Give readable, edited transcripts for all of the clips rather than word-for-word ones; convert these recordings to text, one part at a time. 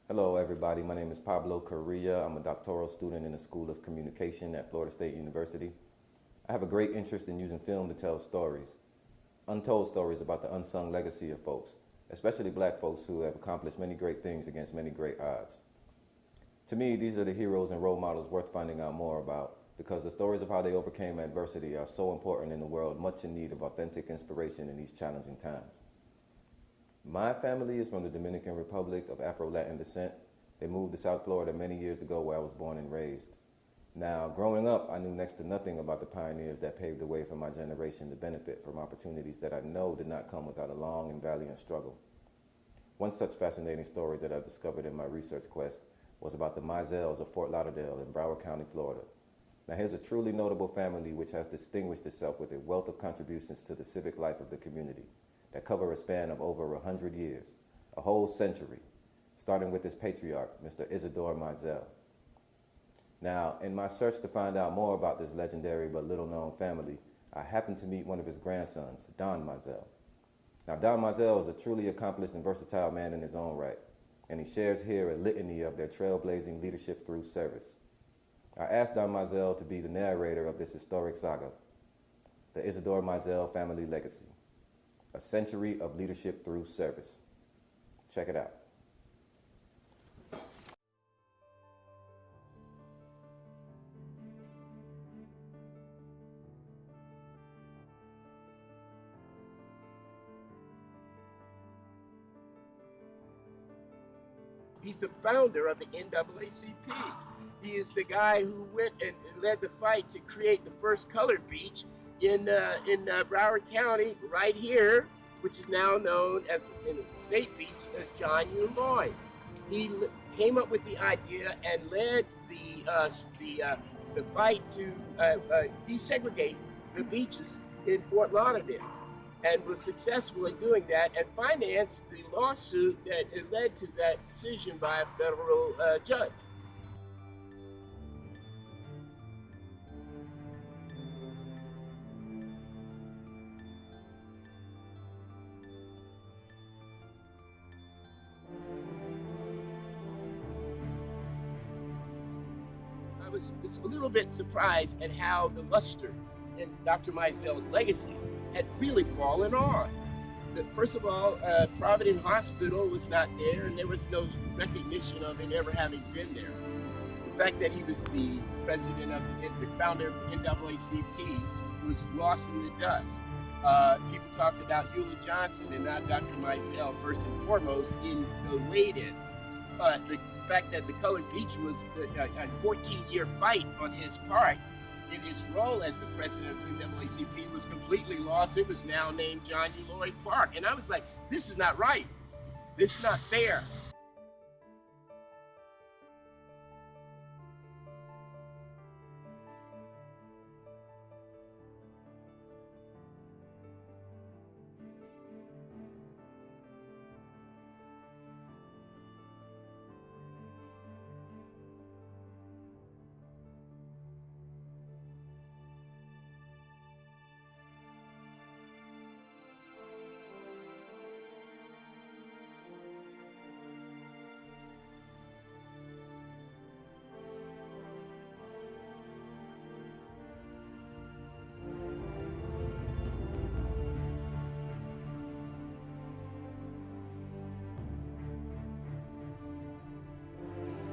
Hello, everybody. My name is Pablo Correa. I'm a doctoral student in the School of Communication at Florida State University. I have a great interest in using film to tell stories, untold stories about the unsung legacy of folks, especially black folks who have accomplished many great things against many great odds. To me, these are the heroes and role models worth finding out more about because the stories of how they overcame adversity are so important in a world much in need of authentic inspiration in these challenging times. My family is from the Dominican Republic of Afro-Latin descent. They moved to South Florida many years ago where I was born and raised. Now, growing up, I knew next to nothing about the pioneers that paved the way for my generation to benefit from opportunities that I know did not come without a long and valiant struggle. One such fascinating story that I discovered in my research quest was about the Mizells of Fort Lauderdale in Broward County, Florida. Now, here's a truly notable family which has distinguished itself with a wealth of contributions to the civic life of the community that cover a span of over 100 years, a whole century, starting with its patriarch, Mr. Isadore Mizell. Now, in my search to find out more about this legendary but little-known family, I happened to meet one of his grandsons, Don Mizell. Now, Don Mizell is a truly accomplished and versatile man in his own right, and he shares here a litany of their trailblazing leadership through service. I asked Don Mizell to be the narrator of this historic saga, the Isadore Mizell family legacy. A century of leadership through service. Check it out. He's the founder of the NAACP. He is the guy who went and led the fight to create the first colored beach in Broward County, right here, which is now known as in the state beach as John U. Lloyd. He came up with the idea and led the fight to desegregate the beaches in Fort Lauderdale, and was successful in doing that and financed the lawsuit that led to that decision by a federal judge. I was a little bit surprised at how the luster in Dr. Mizell's legacy had really fallen on. First of all, Providence Hospital was not there, and there was no recognition of him ever having been there. The fact that he was the president of the founder of the NAACP was lost in the dust. People talked about Hewlett Johnson and not Dr. Mizell first and foremost in the wait-in. The fact that the Colored Beach was a 14-year fight on his part in his role as the president of the NAACP was completely lost. It was now named John U. Lloyd Park. And I was like, this is not right. This is not fair.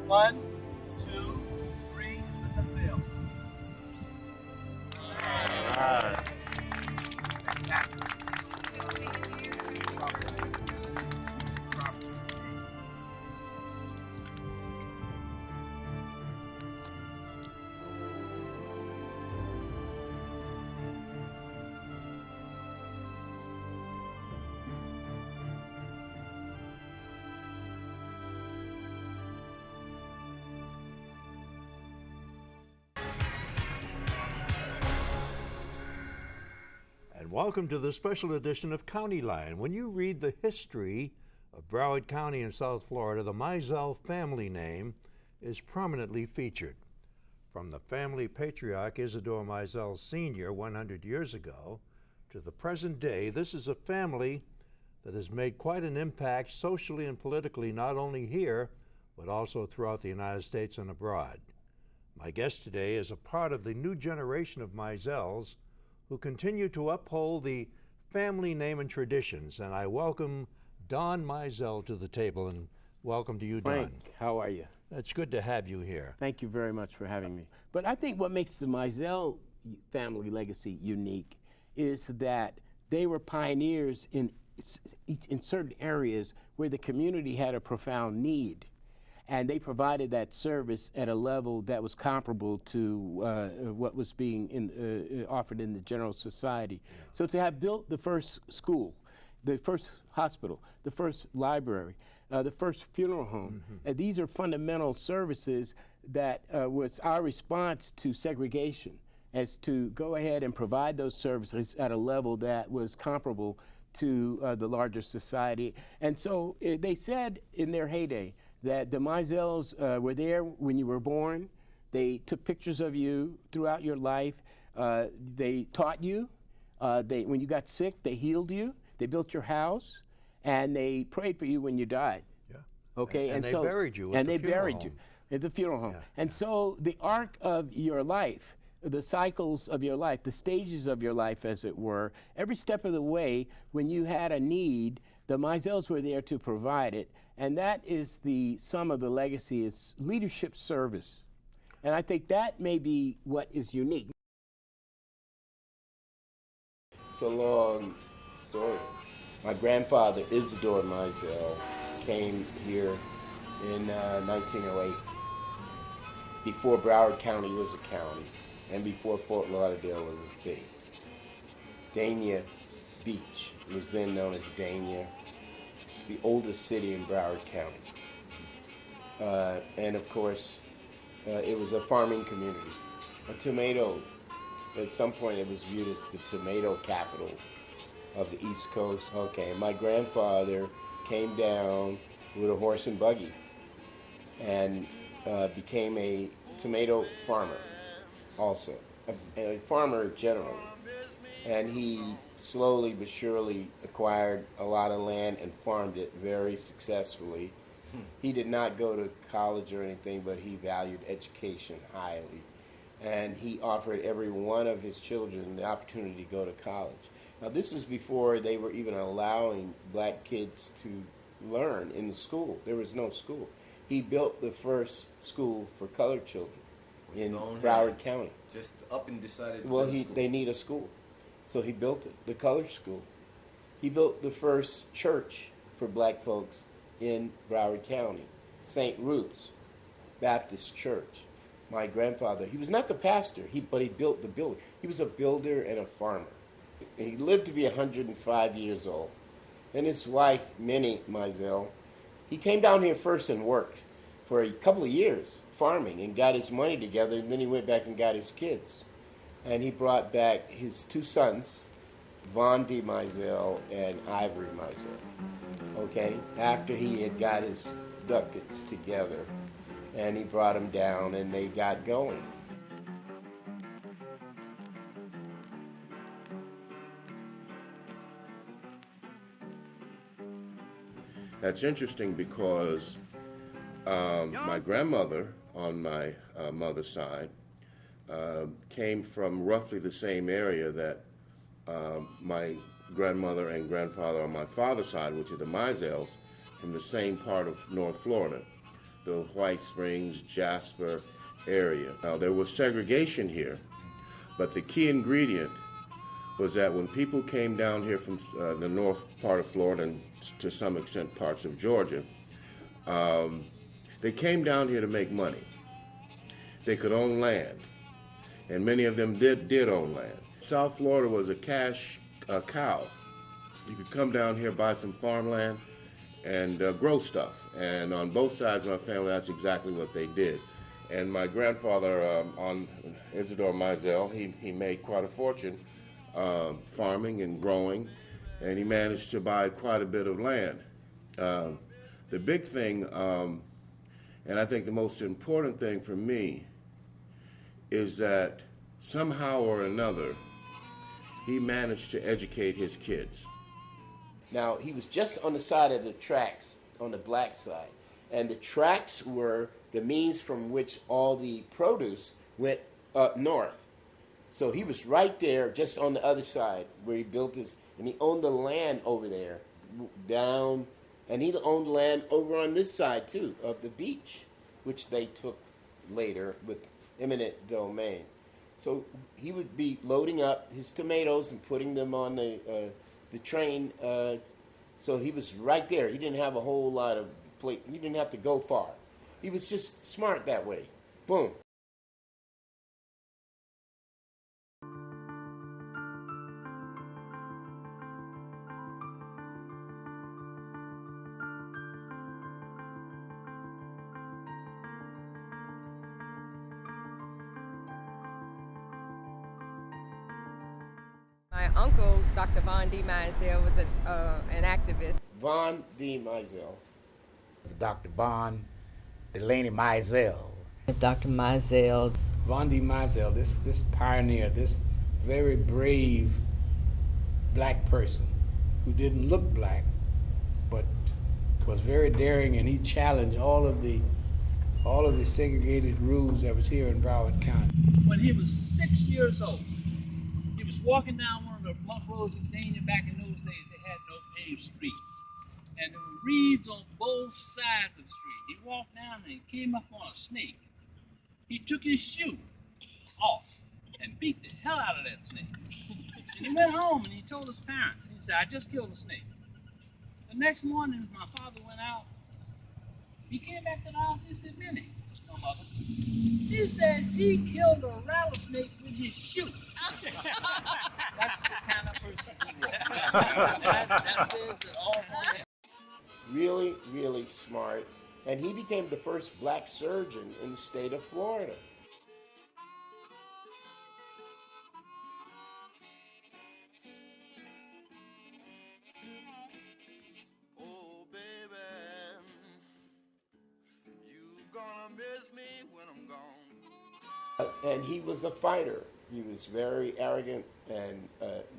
One, two, three, let's have a fail. And welcome to the special edition of County Line. When you read the history of Broward County in South Florida, the Mizell family name is prominently featured. From the family patriarch Isadore Mizell Sr. 100 years ago to the present day, this is a family that has made quite an impact socially and politically, not only here, but also throughout the United States and abroad. My guest today is a part of the new generation of Mizells who continue to uphold the family name and traditions, and I welcome Don Mizell to the table, and welcome to you, Frank, Don. how are you? It's good to have you here. Thank you very much for having me. But I think what makes the Mizell family legacy unique is that they were pioneers in certain areas where the community had a profound need. And they provided that service at a level that was comparable to what was being offered in the general society. Yeah. So to have built the first school, the first hospital, the first library, the first funeral home, these are fundamental services that was our response to segregation, as to go ahead and provide those services at a level that was comparable to the larger society. And so they said in their heyday that the Mizells were there when you were born. They took pictures of you throughout your life. They taught you. When you got sick, they healed you. They built your house, and they prayed for you when you died. Yeah. Okay, and they buried you. And they buried you at the funeral home. Yeah. And so the arc of your life, the cycles of your life, the stages of your life, as it were, every step of the way, when you had a need, the Mizells were there to provide it. And that is the sum of the legacy, is leadership service. And I think that may be what is unique. It's a long story. My grandfather, Isadore Mizell, came here in 1908, before Broward County was a county, and before Fort Lauderdale was a city. Dania Beach was then known as Dania. It's the oldest city in Broward County. And of course, it was a farming community. At some point it was viewed as the tomato capital of the East Coast. Okay, my grandfather came down with a horse and buggy and became a tomato farmer also, a farmer generally. And he slowly but surely acquired a lot of land and farmed it very successfully. He did not go to college or anything, but he valued education highly. And he offered every one of his children the opportunity to go to college. Now, this was before they were even allowing black kids to learn in the school. There was no school. He built the first school for colored children in Broward County. Just up and decided to Well, build a school. they need a school. So he built it, the color school. He built the first church for black folks in Broward County, St. Ruth's Baptist Church. My grandfather, he was not the pastor, but he built the building. He was a builder and a farmer. He lived to be 105 years old. And his wife, Minnie Mizell, he came down here first and worked for a couple of years farming and got his money together, and then he went back and got his kids. And he brought back his two sons, Von D. Mizell and Ivory Mizell, okay, after he had got his ducats together. And he brought them down, and they got going. That's interesting because my grandmother on my mother's side came from roughly the same area that my grandmother and grandfather on my father's side, which are the Mizells, from the same part of North Florida, the White Springs, Jasper area. Now, there was segregation here, but the key ingredient was that when people came down here from the north part of Florida and to some extent parts of Georgia, they came down here to make money. They could own land, and many of them did own land. South Florida was a cash cow. You could come down here, buy some farmland, and grow stuff. And on both sides of my family, that's exactly what they did. And my grandfather, on Isadore Mizell, he made quite a fortune farming and growing, and he managed to buy quite a bit of land. The big thing, and I think the most important thing for me, is that somehow or another, he managed to educate his kids. Now, he was just on the side of the tracks, on the black side, And the tracks were the means from which all the produce went up north. So he was right there, just on the other side, where he built his, and he owned the land over there, down, and he owned land over on this side, too, of the beach, which they took later with eminent domain. So he would be loading up his tomatoes and putting them on the train. So he was right there. He didn't have a whole lot of plate. He didn't have to go far. He was just smart that way. Boom. My uncle, Dr. Von D. Mizell, was an activist. Von D. Mizell. Dr. Von Delaney Mizell. Dr. Mizell. Von D. Mizell, this pioneer, this very brave black person who didn't look black, but was very daring, and he challenged all of the segregated rules that was here in Broward County. When he was 6 years old, he was walking down one of the muck roads in Dania. Back in those days, they had no paved streets. And there were reeds on both sides of the street. He walked down and he came up on a snake. He took his shoe off and beat the hell out of that snake. And he went home and he told his parents. He said, I just killed a snake. The next morning, my father went out. He came back to the house. He said, Minnie, my mother. He said he killed a rattlesnake with his shoe. That's the kind of person he was. That says it all for him. Really, really smart. And he became the first black surgeon in the state of Florida. Oh, baby, you gonna miss me when I'm gone. And he was a fighter. He was very arrogant and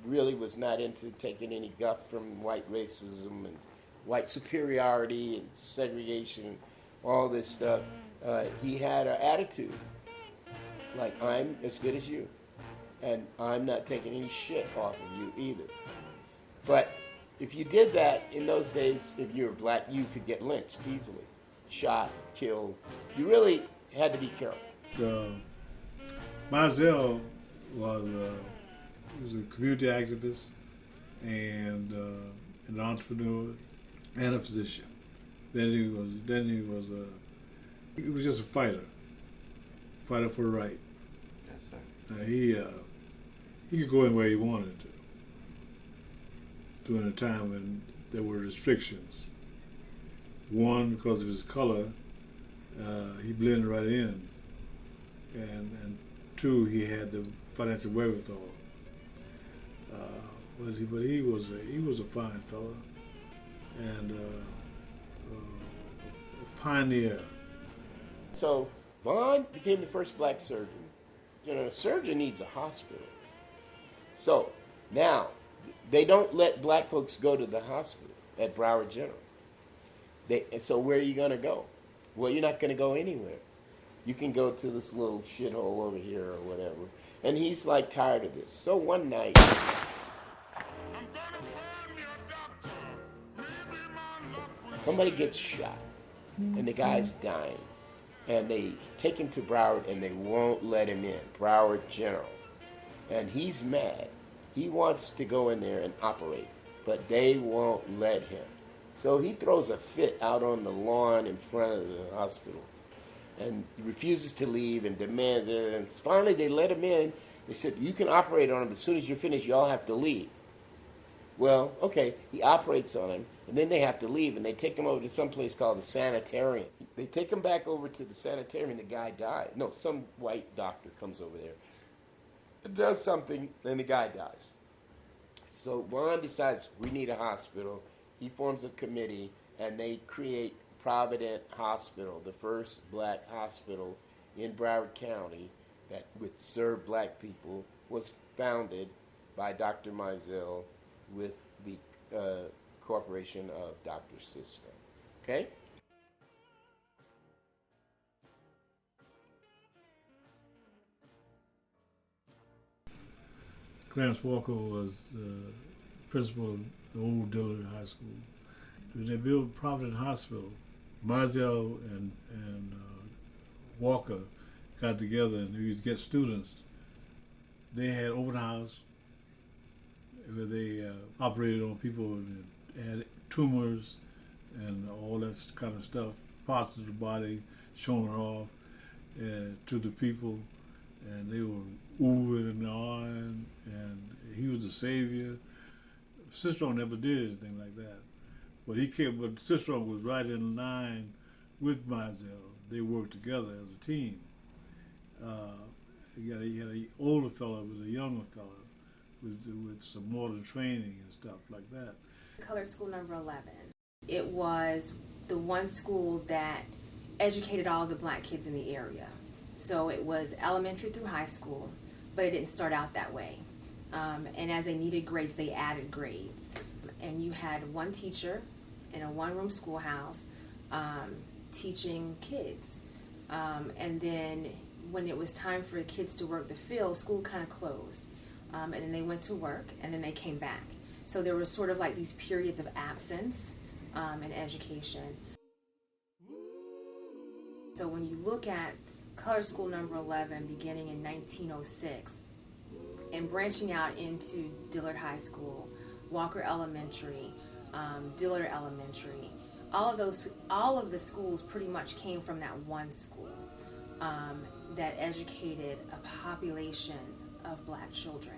really was not into taking any guff from white racism and white superiority and segregation, all this stuff. He had an attitude like, I'm as good as you, and I'm not taking any shit off of you either. But if you did that in those days, if you were black, you could get lynched easily, shot, killed. You really had to be careful. Mizell was a community activist and an entrepreneur and a physician. Then he was just a fighter for the right. Yes, sir. He could go anywhere he wanted to during a time when there were restrictions. One, because of his color, he blended right in, and two, he had the financial wherewithal. But he was a fine fella and a pioneer. So Von became the first black surgeon. You know, a surgeon needs a hospital. So now they don't let black folks go to the hospital at Broward General. So where are you going to go? Well, you're not going to go anywhere. You can go to this little shithole over here or whatever. And he's like tired of this. So one night, somebody gets shot and the guy's dying. And they take him to Broward and they won't let him in, Broward General. And he's mad. He wants to go in there and operate, but they won't let him. So he throws a fit out on the lawn in front of the hospital and refuses to leave and demands it. And finally they let him in. They said, you can operate on him, but as soon as you're finished, you all have to leave. Well, okay, he operates on him, and then they have to leave, and they take him over to some place called the sanitarium. They take him back over to the sanitarium, the guy dies. No, some white doctor comes over there, does something, and the guy dies. So Von decides, we need a hospital. He forms a committee, and they create Provident Hospital, the first black hospital in Broward County that would serve black people, was founded by Dr. Mizell with the corporation of Dr. Cisco. Okay? Clarence Walker was principal of the old Dillard High School. When they built Providence Hospital, Mizell and Walker got together and they used to get students. They had open house where they operated on people that had tumors and all that kind of stuff, parts of the body showing off to the people, and they were oohing and ahhing, and he was the savior. Sistrong never did anything like that, but but Sistrong was right in line with Mizell. They worked together as a team. He had an older fellow with a younger fellow with some modern training and stuff like that. Color School number 11. It was the one school that educated all the black kids in the area. So it was elementary through high school, but it didn't start out that way. And as they needed grades, they added grades. And you had one teacher in a one-room schoolhouse teaching kids. And then when it was time for the kids to work the field, school kind of closed. And then they went to work, and then they came back. So there were sort of like these periods of absence in education. So when you look at Color School number 11 beginning in 1906 and branching out into Dillard High School, Walker Elementary, Dillard Elementary, all of the schools pretty much came from that one school that educated a population of black children.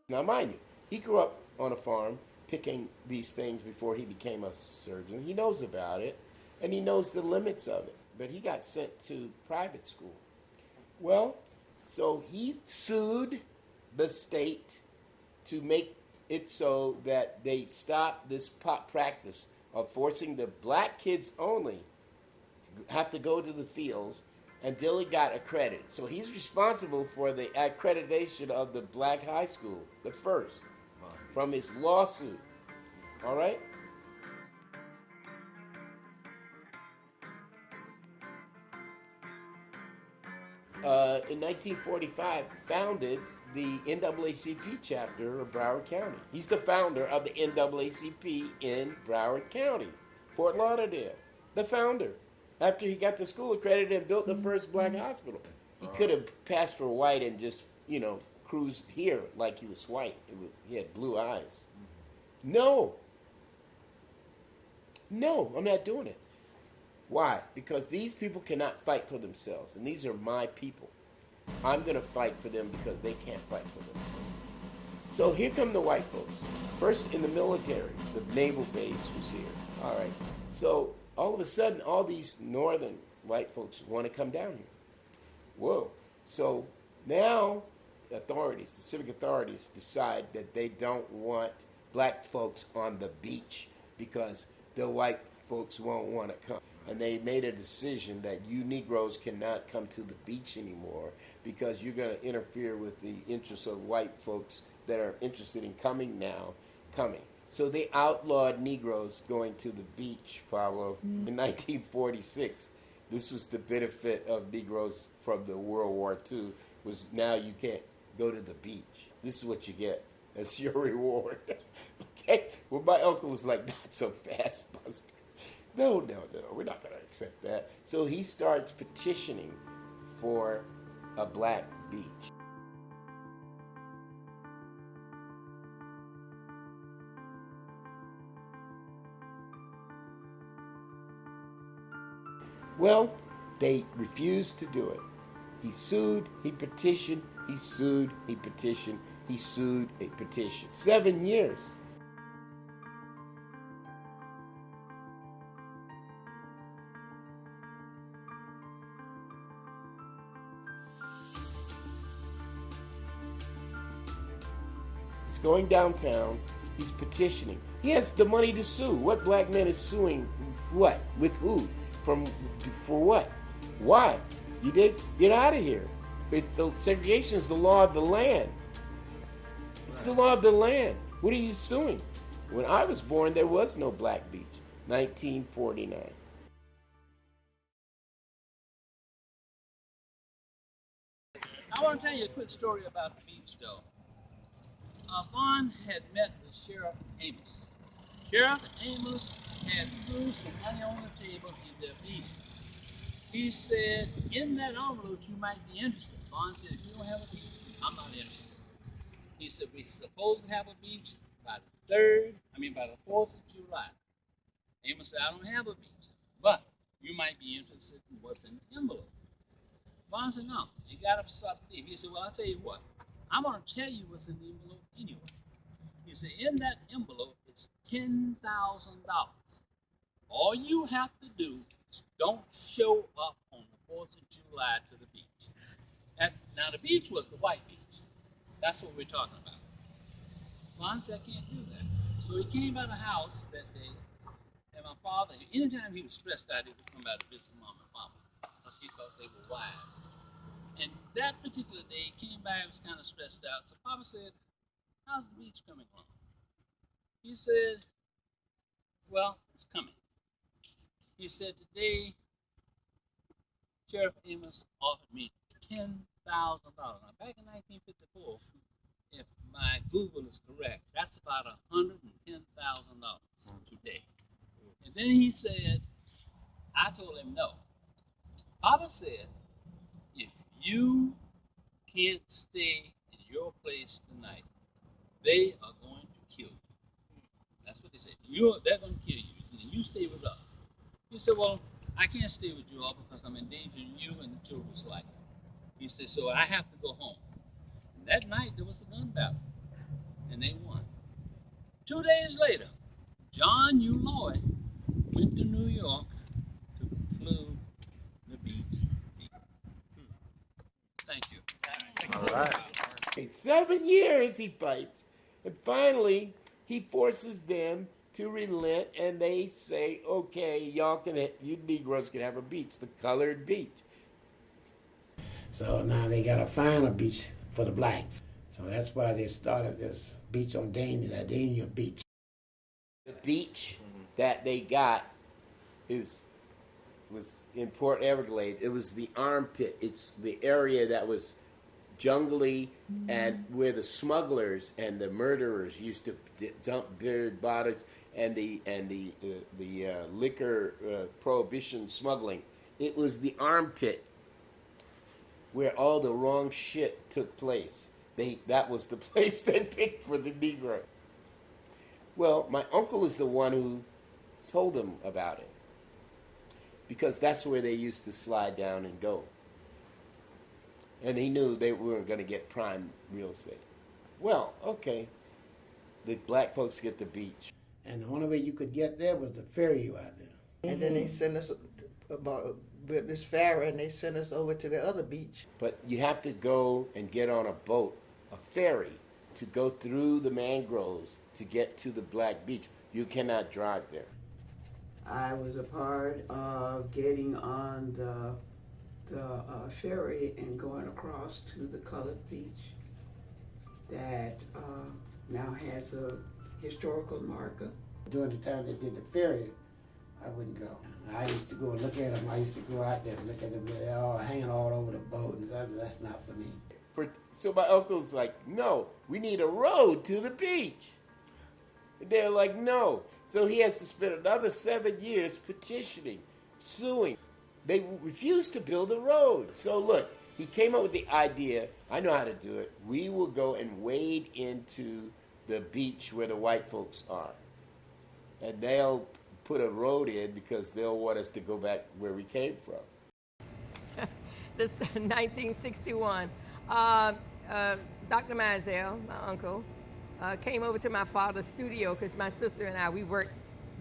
Now, mind you, he grew up on a farm picking these things before he became a surgeon. He knows about it, and he knows the limits of it. But he got sent to private school. Well, so he sued the state to make it so that they stop this practice of forcing the black kids only to have to go to the fields until he got accredited. So he's responsible for the accreditation of the black high school, the first, from his lawsuit. All right? In 1945, founded the NAACP chapter of Broward County. He's the founder of the NAACP in Broward County, Fort Lauderdale. The founder. After he got the school accredited and built the first black hospital. He could have passed for white and just, cruised here like he was white. He had blue eyes. No, I'm not doing it. Why? Because these people cannot fight for themselves, and these are my people. I'm going to fight for them because they can't fight for themselves. So here come the white folks. First in the military, the naval base was here. All right. So all of a sudden, all these northern white folks want to come down here. Whoa. So now the civic authorities decide that they don't want black folks on the beach because the white folks won't want to come. And they made a decision that you Negroes cannot come to the beach anymore because you're going to interfere with the interests of white folks that are interested in coming. So they outlawed Negroes going to the beach, Pablo, in 1946. This was the benefit of Negroes from the World War II, was now you can't go to the beach. This is what you get. That's your reward. Okay? Well, my uncle was like, not so fast, Buster. No, we're not going to accept that. So he starts petitioning for a black beach. Well, they refused to do it. He sued, he petitioned, he sued, he petitioned, he sued, he petitioned. 7 years. He's going downtown. He's petitioning. He has the money to sue. What black man is suing? What? With who? For what? Why? You did? Get out of here. Segregation is the law of the land. It's the law of the land. What are you suing? When I was born, there was no black beach. 1949. I want to tell you a quick story about the beach, though. Vaughn had met with Sheriff Amos. Sheriff Amos had threw some money on the table in their meeting. He said, in that envelope, you might be interested. Vaughn said, if you don't have a beach, I'm not interested. He said, we're supposed to have a beach by the 4th of July. Amos said, I don't have a beach, but you might be interested in what's in the envelope. Vaughn said, no, you got to start to leave. He said, well, I'll tell you what, I'm going to tell you what's in the envelope anyway. He said, in that envelope, it's $10,000. All you have to do is don't show up on the 4th of July to the beach. Now, the beach was the white beach. That's what we're talking about. Vaughn said, I can't do that. So he came by the house that day, and my father, anytime he was stressed out, he would come by to visit Mom and Papa, because he thought they were wise. And that particular day, he came by, he was kind of stressed out. So Papa said, how's the beach coming along? He said, well, it's coming. He said, today, Sheriff Amos offered me $10,000. Now, back in 1954, if my Google is correct, that's about $110,000 today. And then he said, I told him no. Papa said, if you can't stay in your place tonight, they are going to kill you. That's what they said. They're going to kill you. And you stay with us. He said, well, I can't stay with you all because I'm endangering you and the children's life. He said, so I have to go home. And that night, there was a gun battle, and they won. 2 days later, John U. Lloyd went to New York to conclude the beach deal. Thank you. All right. 7 years he fights, and finally he forces them to relent, and they say, okay, you Negroes can have a beach, the colored beach. So now they got to find a beach for the blacks. So that's why they started this beach on Dania Beach. The beach that they got was in Port Everglades. It was the armpit. It's the area that was jungly and where the smugglers and the murderers used to dump beard bottles and the liquor prohibition smuggling. It was the armpit where all the wrong shit took place. That was the place they picked for the Negro. Well, my uncle is the one who told them about it, because that's where they used to slide down and go. And he knew they weren't going to get prime real estate. Well, okay, the black folks get the beach. And the only way you could get there was to ferry you out there. And then they sent us about this ferry, and they sent us over to the other beach. But you have to go and get on a boat, a ferry, to go through the mangroves to get to the black beach. You cannot drive there. I was a part of getting on the ferry and going across to the colored beach that now has a historical marker. During the time they did the ferry, I wouldn't go. I used to go and look at them. I used to go out there and look at them. They're all hanging all over the boat, and that's not for me. So my uncle's like, no, we need a road to the beach. And they're like, no. So he has to spend another 7 years petitioning, suing. They refused to build a road. So look, he came up with the idea, I know how to do it. We will go and wade into the beach where the white folks are. And they'll put a road in because they'll want us to go back where we came from. This 1961. Dr. Mizell, my uncle, came over to my father's studio because my sister and I, we worked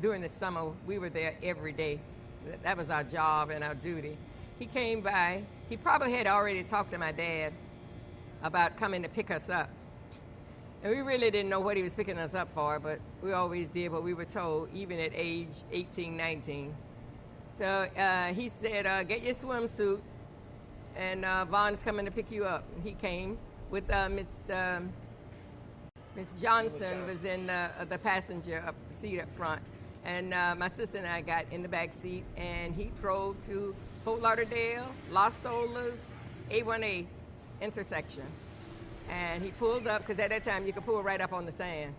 during the summer. We were there every day. That was our job and our duty. He came by. He probably had already talked to my dad about coming to pick us up. And we really didn't know what he was picking us up for, but we always did what we were told, even at age 18, 19. So he said, get your swimsuits, and Vaughn's coming to pick you up. And he came with Miss Johnson was in the passenger seat up front. And my sister and I got in the back seat, and he drove to Fort Lauderdale, Las Olas, A1A intersection. And he pulled up, because at that time you could pull right up on the sand.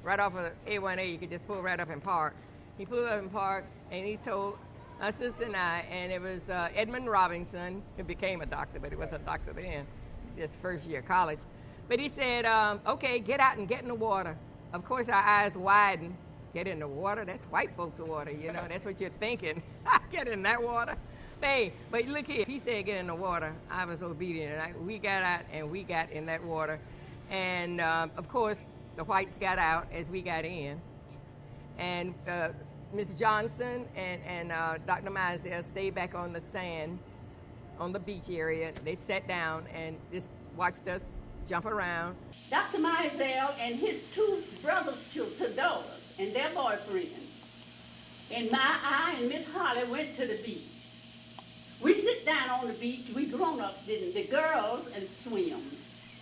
Right off of A1A, you could just pull right up and park. He pulled up and parked, and he told my sister and I, and it was Edmund Robinson, who became a doctor, but he wasn't a doctor then, just first year college. But he said, okay, get out and get in the water. Of course, our eyes widened. Get in the water? That's white folks' water, you know. That's what you're thinking. Get in that water. Hey, but look here. He said get in the water. I was obedient. We got out, and we got in that water. And, of course, the whites got out as we got in. And Ms. Johnson and Dr. Mizell stayed back on the sand, on the beach area. They sat down and just watched us jump around. Dr. Mizell and his two brothers to daughters and their boyfriends, and I and Miss Holly went to the beach. We sit down on the beach, we grown-ups didn't. The girls and swim,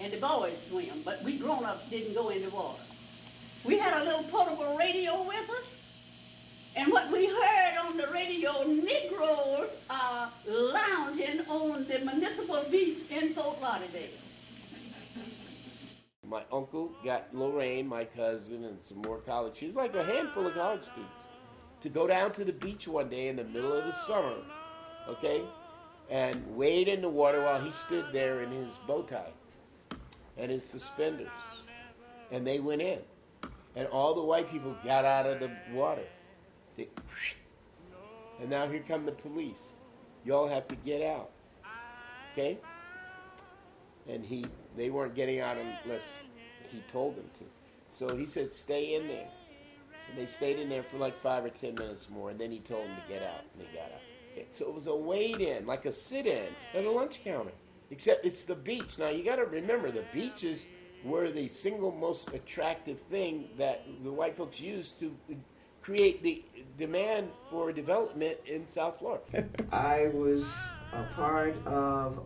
and the boys swim, but we grown-ups didn't go in the water. We had a little portable radio with us, and what we heard on the radio, Negroes are lounging on the municipal beach in Fort Lauderdale. My uncle got Lorraine, my cousin, and some more college. She's like a handful of college students to go down to the beach one day in the middle of the summer, okay, and wade in the water while he stood there in his bow tie and his suspenders. And they went in. And all the white people got out of the water. And now here come the police. Y'all have to get out. Okay? And they weren't getting out unless he told them to. So he said, stay in there. And they stayed in there for like 5 or 10 minutes more, and then he told them to get out, and they got out. Okay. So it was a wade-in, like a sit-in at a lunch counter, except it's the beach. Now, you got to remember, the beaches were the single most attractive thing that the white folks used to create the demand for development in South Florida. I was a part of,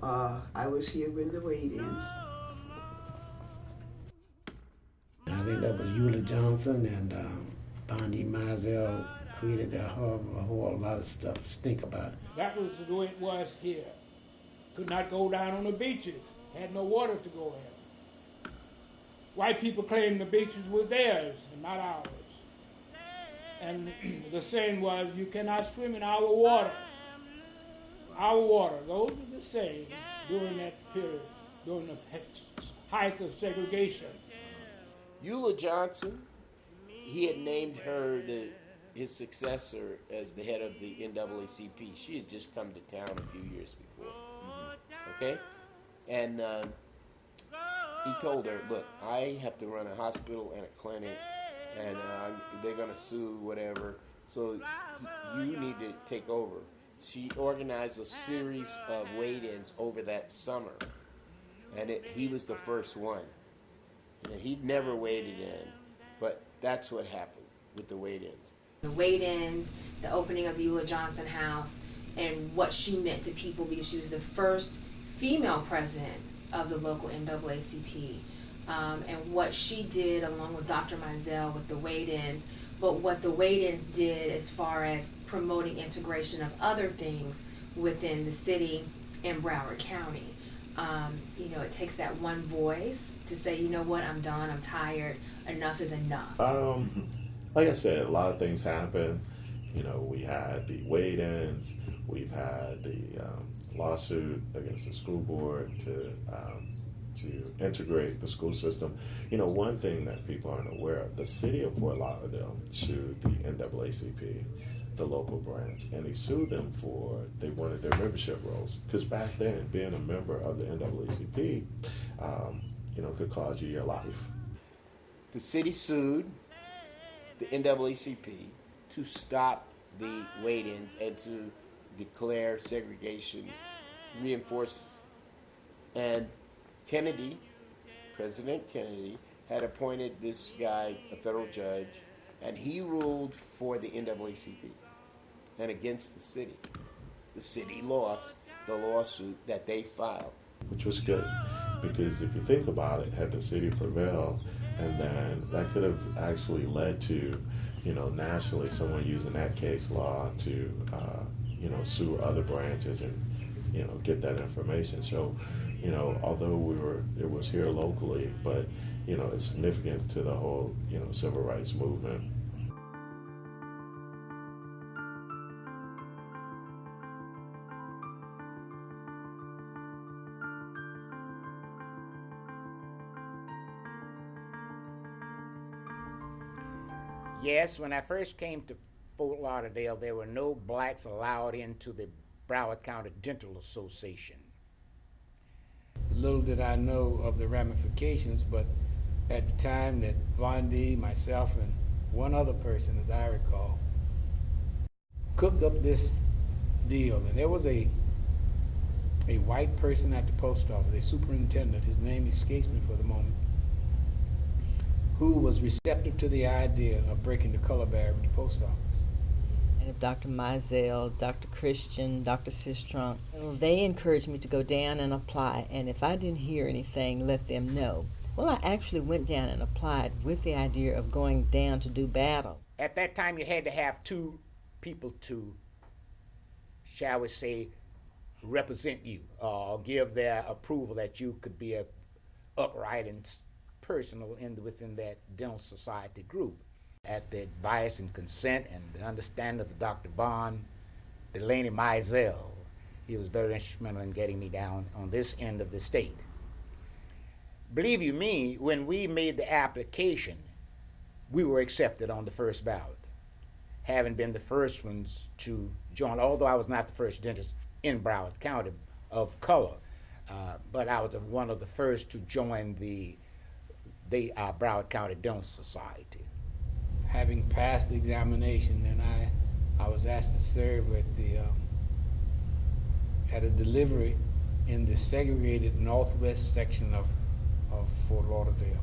I was here when the wade-ins. I think that was Eula Johnson and Bondi Mizell created a whole lot of stuff to think about. That was the way it was here. Could not go down on the beaches. Had no water to go in. White people claimed the beaches were theirs and not ours. And the saying was, you cannot swim in our water. Our water. Those were the saying during that period, during the height of segregation. Eula Johnson, he had named her his successor as the head of the NAACP. She had just come to town a few years before. Okay? And he told her, look, I have to run a hospital and a clinic, and they're going to sue, whatever, so you need to take over. She organized a series of wade-ins over that summer, and he was the first one. And he'd never waded in, but that's what happened with the wade-ins. The wade-ins, the opening of the Eula Johnson House, and what she meant to people because she was the first female president of the local NAACP, and what she did along with Dr. Mizell with the wade-ins, but what the wade-ins did as far as promoting integration of other things within the city and Broward County. It takes that one voice to say, you know what, I'm done, I'm tired, enough is enough. Like I said, a lot of things happened. We had the wade-ins, we've had the lawsuit against the school board to integrate the school system. One thing that people aren't aware of, the city of Fort Lauderdale sued the NAACP, the local branch, and they sued them they wanted their membership rolls. Because back then, being a member of the NAACP, could cost you your life. The city sued the NAACP to stop the wade-ins and to declare segregation, reinforce. And President Kennedy, had appointed this guy, a federal judge, and he ruled for the NAACP and against the city. The city lost the lawsuit that they filed. Which was good, because if you think about it, had the city prevailed, and then that could have actually led to, nationally someone using that case law to, sue other branches and, get that information. So, although it was here locally, but, it's significant to the whole, civil rights movement. Yes, when I first came to Fort Lauderdale, there were no blacks allowed into the Broward County Dental Association. Little did I know of the ramifications, but at the time that Von D, myself, and one other person, as I recall, cooked up this deal, and there was a white person at the post office, a superintendent, his name escapes me for the moment, who was receptive to the idea of breaking the color barrier with the post office. And if Dr. Mizell, Dr. Christian, Dr. Sistrunk, they encouraged me to go down and apply, and if I didn't hear anything, let them know. Well, I actually went down and applied with the idea of going down to do battle. At that time, you had to have two people to, shall we say, represent you, or give their approval that you could be a upright and personal within that dental society group. At the advice and consent and the understanding of Dr. Von Delaney Mizell, he was very instrumental in getting me down on this end of the state. Believe you me, when we made the application, we were accepted on the first ballot, having been the first ones to join, although I was not the first dentist in Broward County of color, but I was one of the first to join the Broward County Dental Society. Having passed the examination, then I was asked to serve at a delivery in the segregated northwest section of Fort Lauderdale.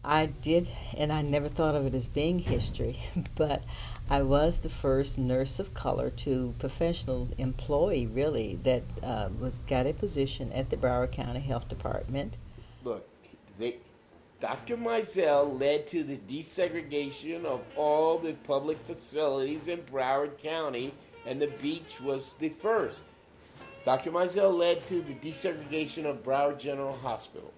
I did, and I never thought of it as being history, but I was the first nurse of color to professional employee, really, that got a position at the Broward County Health Department. Look, Dr. Mizell led to the desegregation of all the public facilities in Broward County, and the beach was the first. Dr. Mizell led to the desegregation of Broward General Hospital.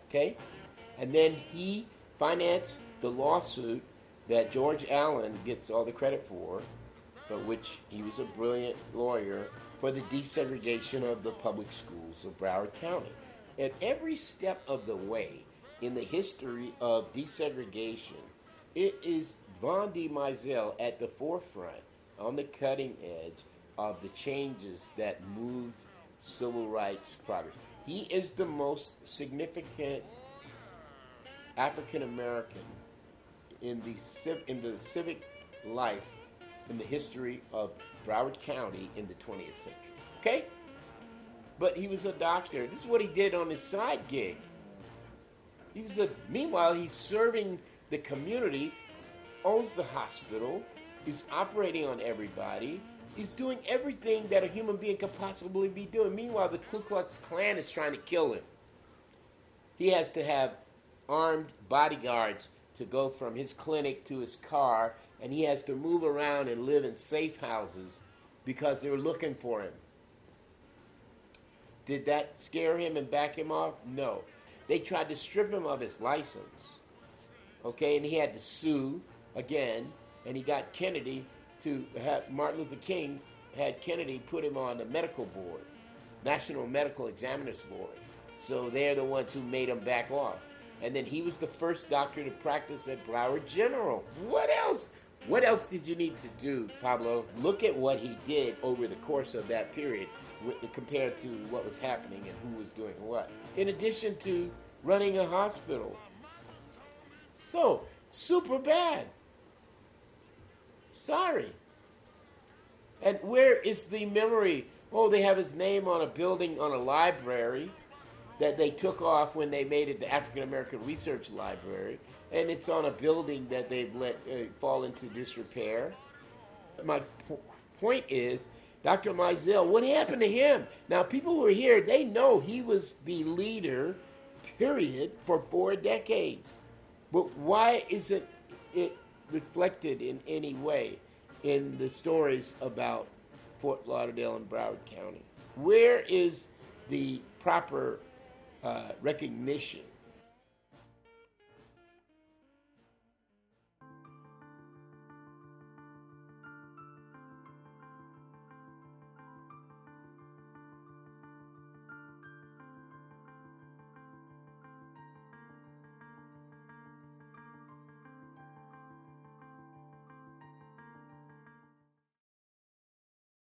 Okay? And then he financed the lawsuit that George Allen gets all the credit for, but which he was a brilliant lawyer, for the desegregation of the public schools of Broward County. At every step of the way in the history of desegregation, it is Von D. Mizell at the forefront, on the cutting edge of the changes that moved civil rights progress. He is the most significant African American in the civic life in the history of Broward County in the 20th century. Okay? But he was a doctor. This is what he did on his side gig. Meanwhile, he's serving the community, owns the hospital, is operating on everybody. He's doing everything that a human being could possibly be doing. Meanwhile, the Ku Klux Klan is trying to kill him. He has to have armed bodyguards to go from his clinic to his car, and he has to move around and live in safe houses because they were looking for him. Did that scare him and back him off? No. They tried to strip him of his license. Okay, and he had to sue again, and he got Kennedy to have, Martin Luther King had Kennedy put him on the medical board, National Medical Examiners Board. So they're the ones who made him back off. And then he was the first doctor to practice at Broward General. What else? What else did you need to do, Pablo? Look at what he did over the course of that period compared to what was happening and who was doing what. In addition to running a hospital. So, super bad. Sorry. And where is the memory? Oh, they have his name on a building, on a library that they took off when they made it the African American Research Library. And it's on a building that they've let fall into disrepair. My point is, Dr. Mizell, what happened to him? Now, people who are here, they know he was the leader, period, for 4 decades. But why isn't it reflected in any way in the stories about Fort Lauderdale and Broward County. Where is the proper recognition?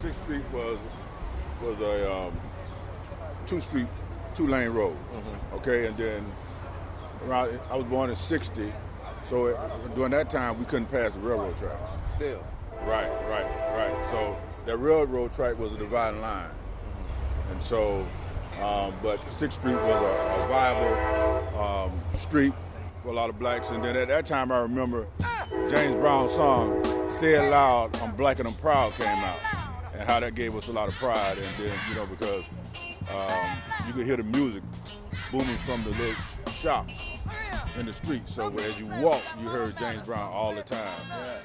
Sixth Street was a two-lane road. Okay, and then around, I was born in '60, so during that time we couldn't pass the railroad tracks. Still. Right. So that railroad track was a dividing line, and so, but Sixth Street was a viable street for a lot of blacks. And then at that time, I remember James Brown's song "Say It Loud, I'm Black and I'm Proud" came out, and how that gave us a lot of pride. And then, you know, because you could hear the music booming from the little shops in the street. So as you walk, you heard James Brown all the time.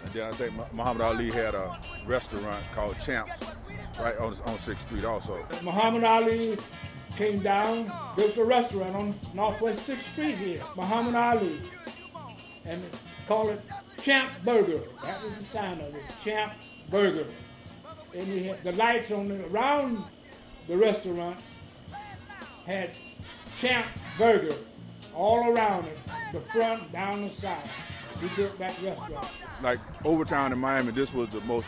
And then I think Muhammad Ali had a restaurant called Champs right on 6th Street also. Muhammad Ali came down, built a restaurant on Northwest 6th Street here, Muhammad Ali, and called it Champ Burger. That was the sign of it, Champ Burger. And he had the lights around the restaurant had Champ Burger all around it, the front, down the side. We built that restaurant. Like Overtown in Miami, this was the most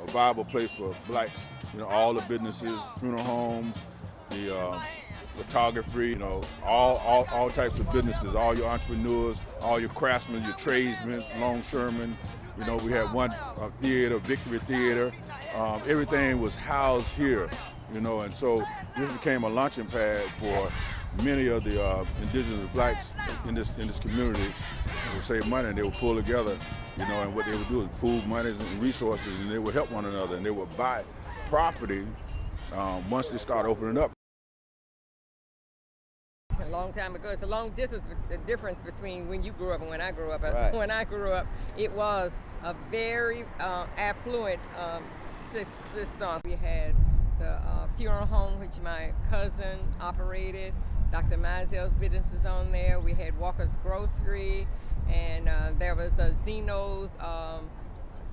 viable place for blacks. You know, all the businesses, funeral homes, the photography, you know, all types of businesses, all your entrepreneurs, all your craftsmen, your tradesmen, longshoremen. You know, we had one theater, Victory Theater. Everything was housed here, you know, and so this became a launching pad for many of the indigenous blacks in this community. They would save money and they would pull together, you know, and what they would do is pool monies and resources, and they would help one another, and they would buy property once they start opening up. A long time ago. It's a long distance, the difference between when you grew up and when I grew up. Right. When I grew up, it was a very affluent system. We had the funeral home, which my cousin operated. Dr. Mizell's business is on there. We had Walker's Grocery, and there was a Zeno's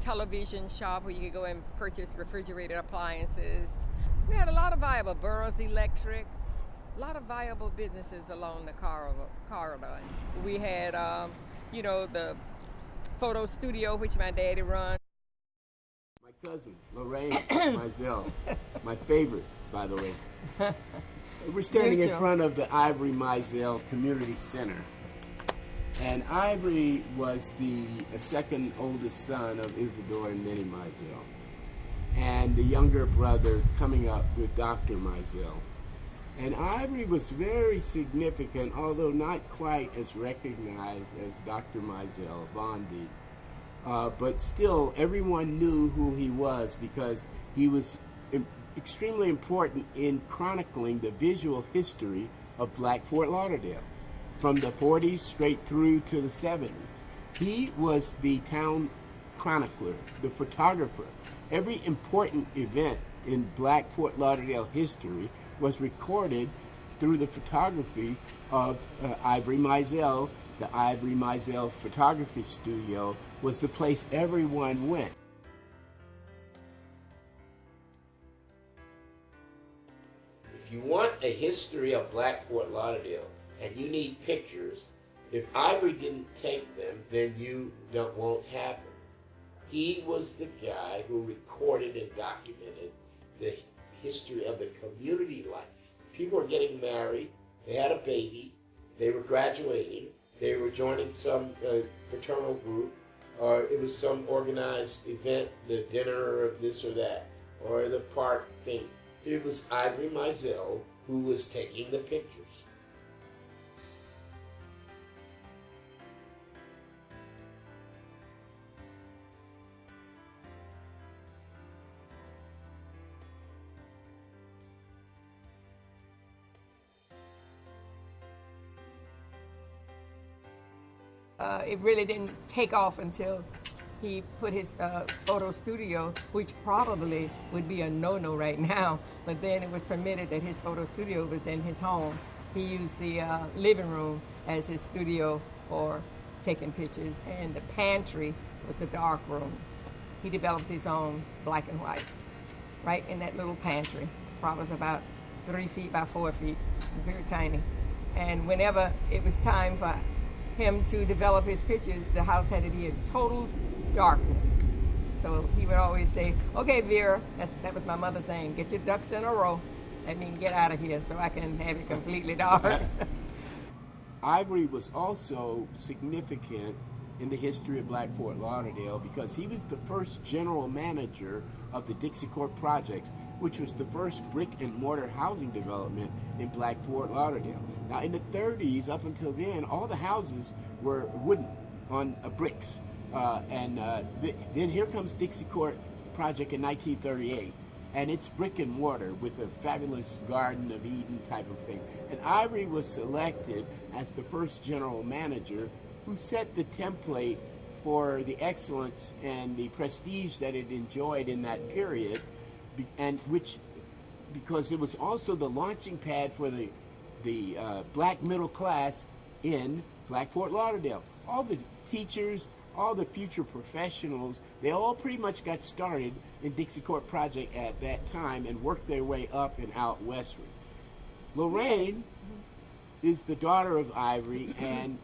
television shop where you could go and purchase refrigerated appliances. We had a lot of viable, Burroughs Electric, a lot of viable businesses along the corridor. We had, you know, the photo studio, which my daddy run. My cousin, Lorraine Mizell, my favorite, by the way. We're standing in front of the Ivory Mizell Community Center. And Ivory was the second oldest son of Isadore and Minnie Mizell, and the younger brother coming up with Dr. Mizell. And Ivory was very significant, although not quite as recognized as Dr. Mizell, Bondi. But still, everyone knew who he was because he was extremely important in chronicling the visual history of Black Fort Lauderdale from the 40s straight through to the 70s. He was the town chronicler, the photographer. Every important event in Black Fort Lauderdale history was recorded through the photography of Ivory Mizell. The Ivory Mizell Photography Studio was the place everyone went. If you want a history of Black Fort Lauderdale and you need pictures, if Ivory didn't take them, then won't have them. He was the guy who recorded and documented the history of the community life. People were getting married, they had a baby, they were graduating, they were joining some fraternal group, or it was some organized event, the dinner or this or that, or the park thing. It was Ivory Mizell who was taking the pictures. It really didn't take off until he put his photo studio, which probably would be a no-no right now, but then it was permitted that his photo studio was in his home. He used the living room as his studio for taking pictures, and the pantry was the dark room. He developed his own black and white right in that little pantry. Probably was about 3 feet by 4 feet, very tiny. And whenever it was time for him to develop his pictures, the house had to be in total darkness. So he would always say, "Okay, Vera," that was my mother's name, "get your ducks in a row. That means get out of here so I can have it completely dark." Ivory was also significant in the history of Black Fort Lauderdale because he was the first general manager of the Dixie Court Projects, which was the first brick and mortar housing development in Black Fort Lauderdale. Now, in the 30s, up until then, all the houses were wooden on bricks. Then here comes Dixie Court Project in 1938. And it's brick and mortar with a fabulous Garden of Eden type of thing. And Ivory was selected as the first general manager who set the template for the excellence and the prestige that it enjoyed in that period, and which, because it was also the launching pad for the black middle class in Black Fort Lauderdale. All the teachers, all the future professionals, they all pretty much got started in Dixie Court Project at that time and worked their way up and out westward. Lorraine is the daughter of Ivory, and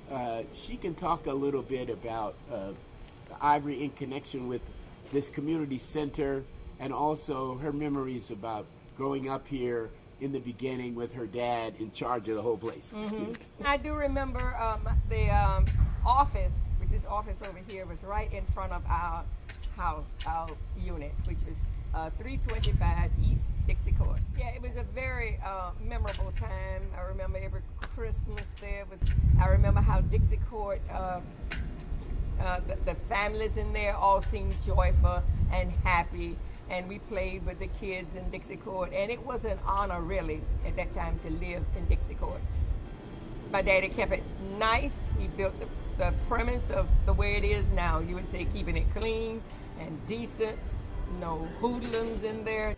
she can talk a little bit about Ivory in connection with this community center and also her memories about growing up here in the beginning with her dad in charge of the whole place. I do remember the office, which is office over here, was right in front of our house, our unit, which was 325 East Dixie Court. Yeah, it was a very memorable time. I remember every Christmas there I remember how Dixie Court, the families in there all seemed joyful and happy, and we played with the kids in Dixie Court, and it was an honor really at that time to live in Dixie Court. My daddy kept it nice. He built the premise of the way it is now. You would say keeping it clean and decent, no hoodlums in there.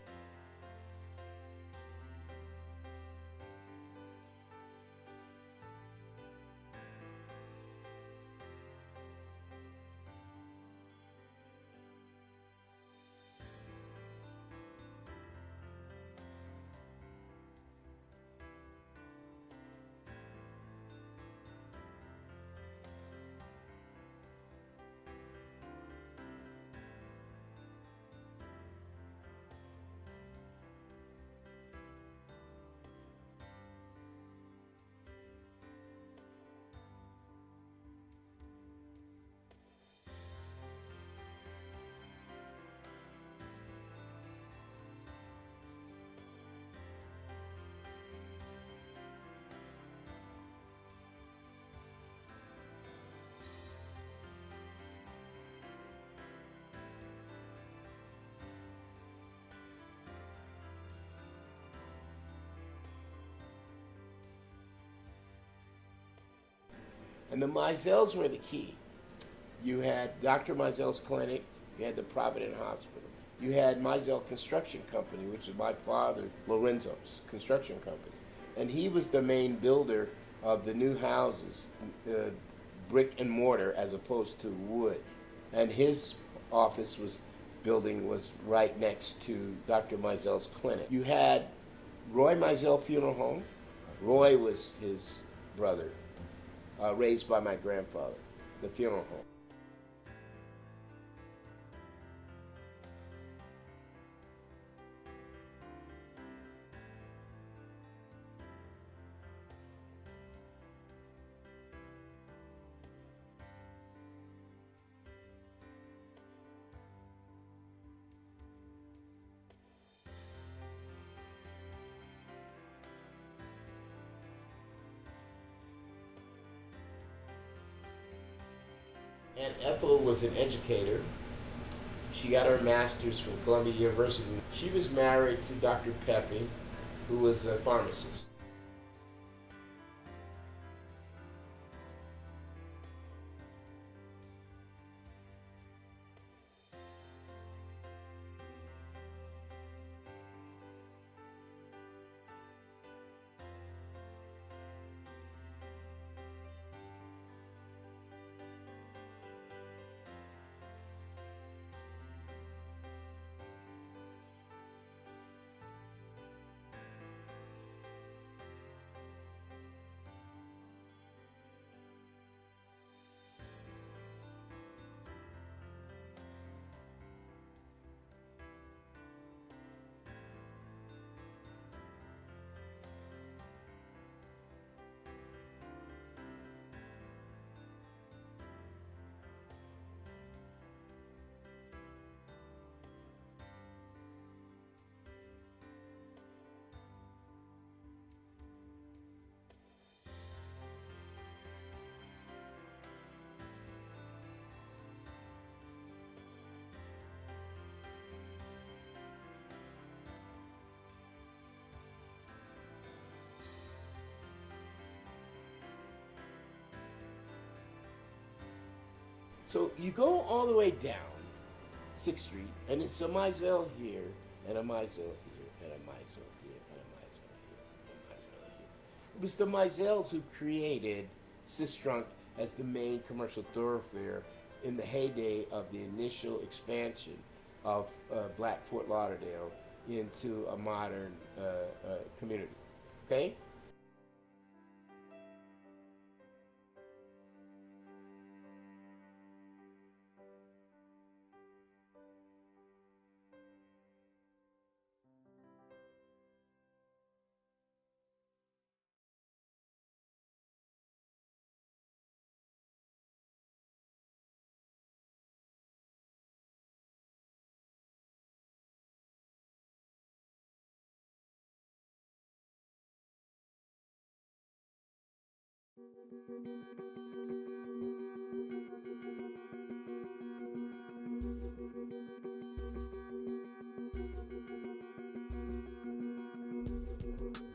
And the Mizells were the key. You had Dr. Mizell's clinic, you had the Provident Hospital, you had Mizell Construction Company, which is my father, Lorenzo's construction company. And he was the main builder of the new houses, brick and mortar as opposed to wood. And his office building was right next to Dr. Mizell's clinic. You had Roy Mizell Funeral Home. Roy was his brother, raised by my grandfather, the funeral home. And Ethel was an educator. She got her master's from Columbia University. She was married to Dr. Pepe, who was a pharmacist. So you go all the way down 6th Street, and it's a Mizell here, and a Mizell here, and a Mizell here, and a Mizell here, and a Mizell here. It was the Mizells who created Sistrunk as the main commercial thoroughfare in the heyday of the initial expansion of Black Fort Lauderdale into a modern community. Okay?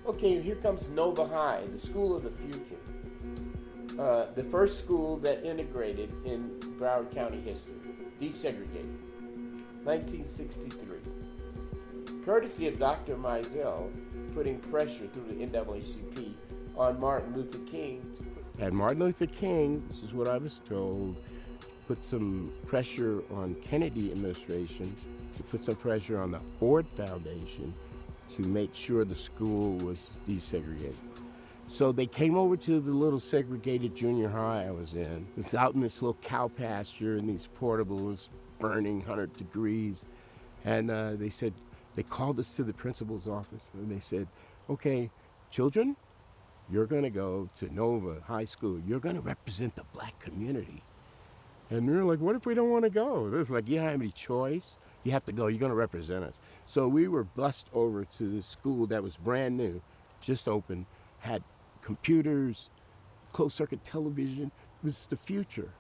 Okay, here comes Nova High, the school of the future. The first school that integrated in Broward County history, desegregated, 1963. Courtesy of Dr. Mizell putting pressure through the NAACP on Martin Luther King. And Martin Luther King, this is what I was told, put some pressure on Kennedy administration, to put some pressure on the Ford Foundation to make sure the school was desegregated. So they came over to the little segregated junior high I was in. It's out in this little cow pasture and these portables burning 100 degrees. And they said, they called us to the principal's office and they said, okay, children, you're gonna go to Nova High School. You're gonna represent the black community. And we were like, what if we don't wanna go? It was like, you don't have any choice. You have to go, you're gonna represent us. So we were bussed over to this school that was brand new, just opened, had computers, closed circuit television. It was the future.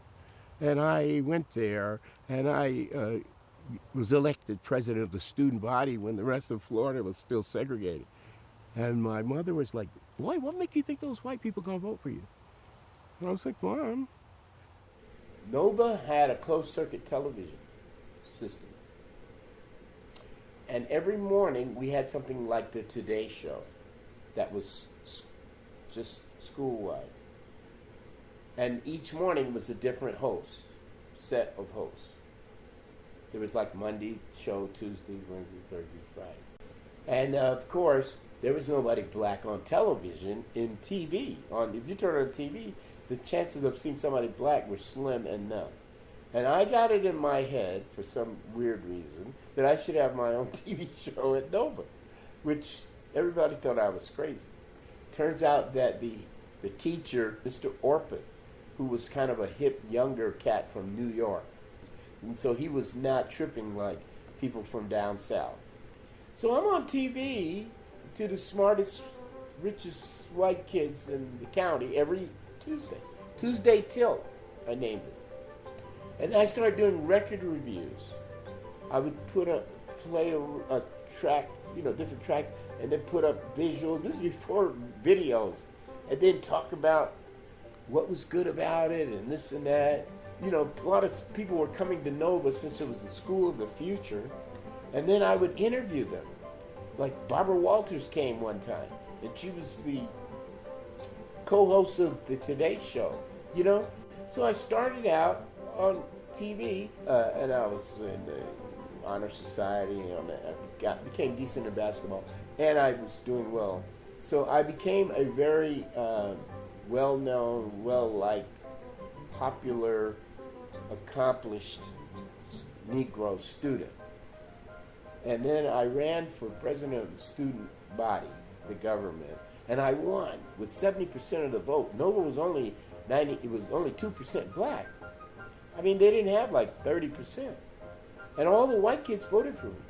And I went there and I was elected president of the student body when the rest of Florida was still segregated. And my mother was like, boy, what make you think those white people gonna vote for you? And I was like, Mom. Nova had a closed circuit television system. And every morning we had something like the Today Show that was just school-wide. And each morning was a different host, set of hosts. There was like Monday show, Tuesday, Wednesday, Thursday, Friday. And of course, there was nobody black on television, in TV. If you turn on TV, the chances of seeing somebody black were slim and none. And I got it in my head, for some weird reason, that I should have my own TV show at Nova, which everybody thought I was crazy. Turns out that the teacher, Mr. Orpin, who was kind of a hip, younger cat from New York, and so he was not tripping like people from down south. So I'm on TV to the smartest, richest white kids in the county every Tuesday. Tuesday Tilt, I named it. And I started doing record reviews. I would play a track, different tracks, and then put up visuals. This is before videos. And then talk about what was good about it and this and that. A lot of people were coming to Nova since it was the school of the future. And then I would interview them. Like Barbara Walters came one time, and she was the co-host of the Today Show, So I started out on TV, and I was in the Honor Society, I became decent in basketball, and I was doing well. So I became a very well-known, well-liked, popular, accomplished Negro student. And then I ran for president of the student body, the government, and I won with 70% of the vote. Nova was only 2% black. I mean, they didn't have like 30%. And all the white kids voted for me.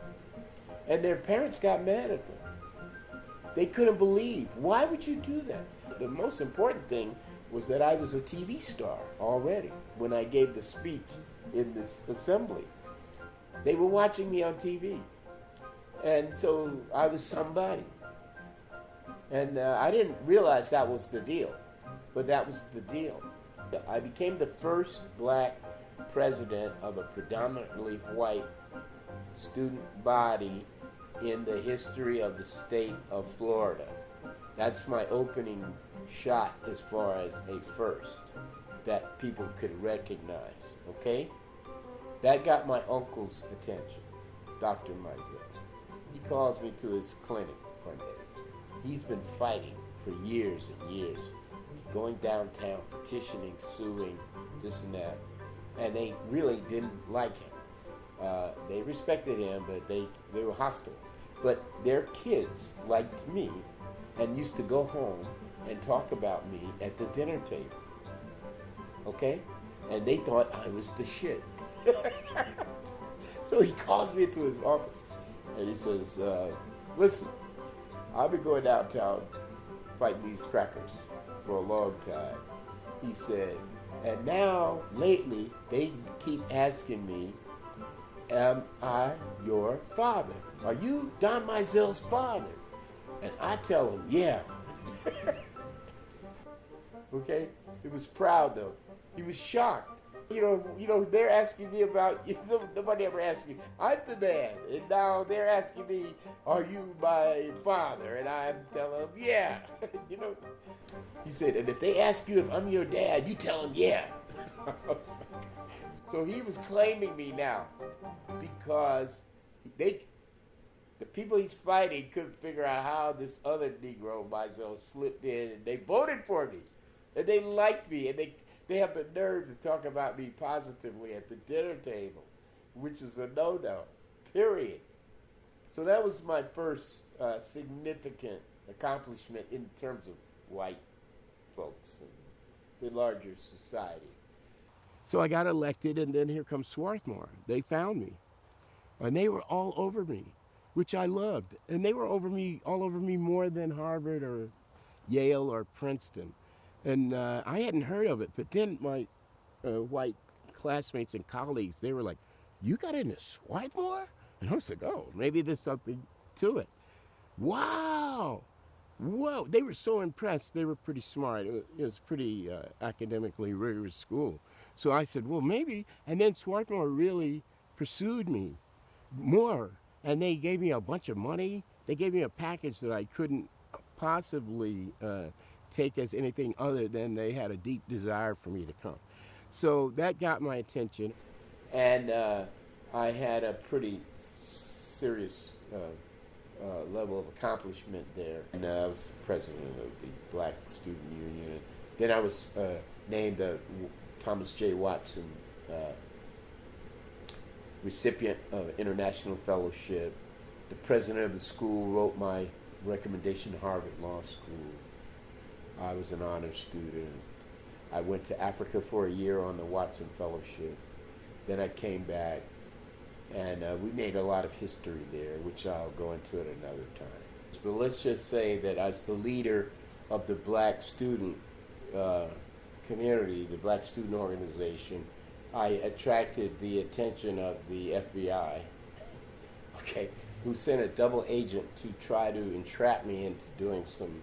And their parents got mad at them. They couldn't believe. Why would you do that? The most important thing was that I was a TV star already when I gave the speech in this assembly. They were watching me on TV. And so I was somebody. And I didn't realize that was the deal. But that was the deal. I became the first black president of a predominantly white student body in the history of the state of Florida. That's my opening shot as far as a first that people could recognize, okay? That got my uncle's attention, Dr. Mizell. He calls me to his clinic one day. He's been fighting for years and years, going downtown, petitioning, suing, this and that. And they really didn't like him. They respected him, but they were hostile. But their kids liked me and used to go home and talk about me at the dinner table. Okay? And they thought I was the shit. So he calls me into his office and he says, listen, I've been going downtown fighting these crackers for a long time. He said, and now, lately, they keep asking me, am I your father? Are you Don Mizell's father? And I tell him, yeah. Okay? He was proud, though. He was shocked. You know, they're asking me about, nobody ever asked me, I'm the man. And now they're asking me, are you my father? And I'm telling them, yeah. You know, he said, and if they ask you if I'm your dad, you tell them, yeah. So he was claiming me now because the people he's fighting couldn't figure out how this other Negro, Mizell, slipped in, and they voted for me. And they liked me, and they have the nerve to talk about me positively at the dinner table, which is a no-no, period. So that was my first significant accomplishment in terms of white folks and the larger society. So I got elected, and then here comes Swarthmore. They found me, and they were all over me, which I loved. And they were all over me more than Harvard or Yale or Princeton. And I hadn't heard of it, but then my white classmates and colleagues, they were like, you got into Swarthmore? And I was like, oh, maybe there's something to it. Wow. Whoa. They were so impressed. They were pretty smart. It was pretty academically rigorous school. So I said, well, maybe. And then Swarthmore really pursued me more. And they gave me a bunch of money. They gave me a package that I couldn't possibly take as anything other than they had a deep desire for me to come. So that got my attention. And I had a pretty serious level of accomplishment there. And I was president of the Black Student Union. Then I was named a Thomas J. Watson recipient of International Fellowship. The president of the school wrote my recommendation to Harvard Law School. I was an honors student. I went to Africa for a year on the Watson Fellowship. Then I came back, and we made a lot of history there, which I'll go into at another time. But let's just say that as the leader of the Black student community, the Black Student Organization, I attracted the attention of the FBI, okay, who sent a double agent to try to entrap me into doing some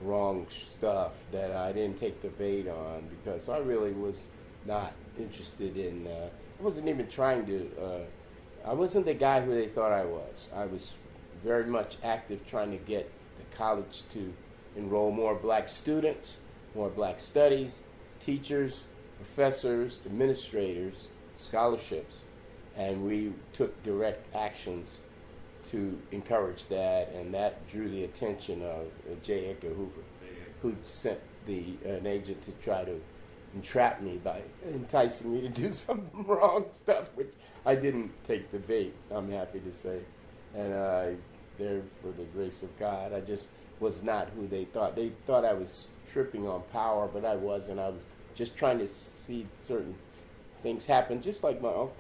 wrong stuff that I didn't take the bait on, because I really was not interested in, I wasn't even trying to, I wasn't the guy who they thought I was. I was very much active trying to get the college to enroll more Black students, more Black studies, teachers, professors, administrators, scholarships, and we took direct actions to encourage that, and that drew the attention of J. Edgar Hoover, who sent an agent to try to entrap me by enticing me to do some wrong stuff, which I didn't take the bait, I'm happy to say. And there, for the grace of God, I just was not who they thought. They thought I was tripping on power, but I wasn't. I was just trying to see certain things happen, just like my uncle.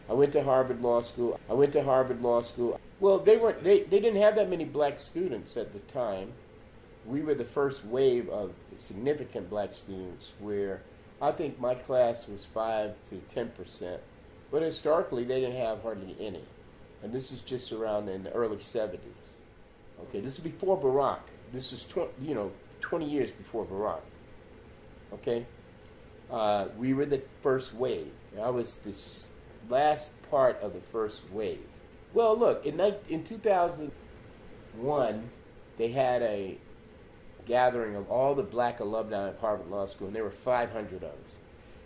I went to Harvard Law School. Well, they didn't have that many black students at the time. We were the first wave of significant black students where I think my class was 5 to 10%, but historically they didn't have hardly any. And this is just around in the early 70s. Okay, this is before Barack. This is 20 years before Barack. Okay, we were the first wave. I was this last part of the first wave. Well, look, in 2001, they had a gathering of all the black alumni at Harvard Law School, and there were 500 of us.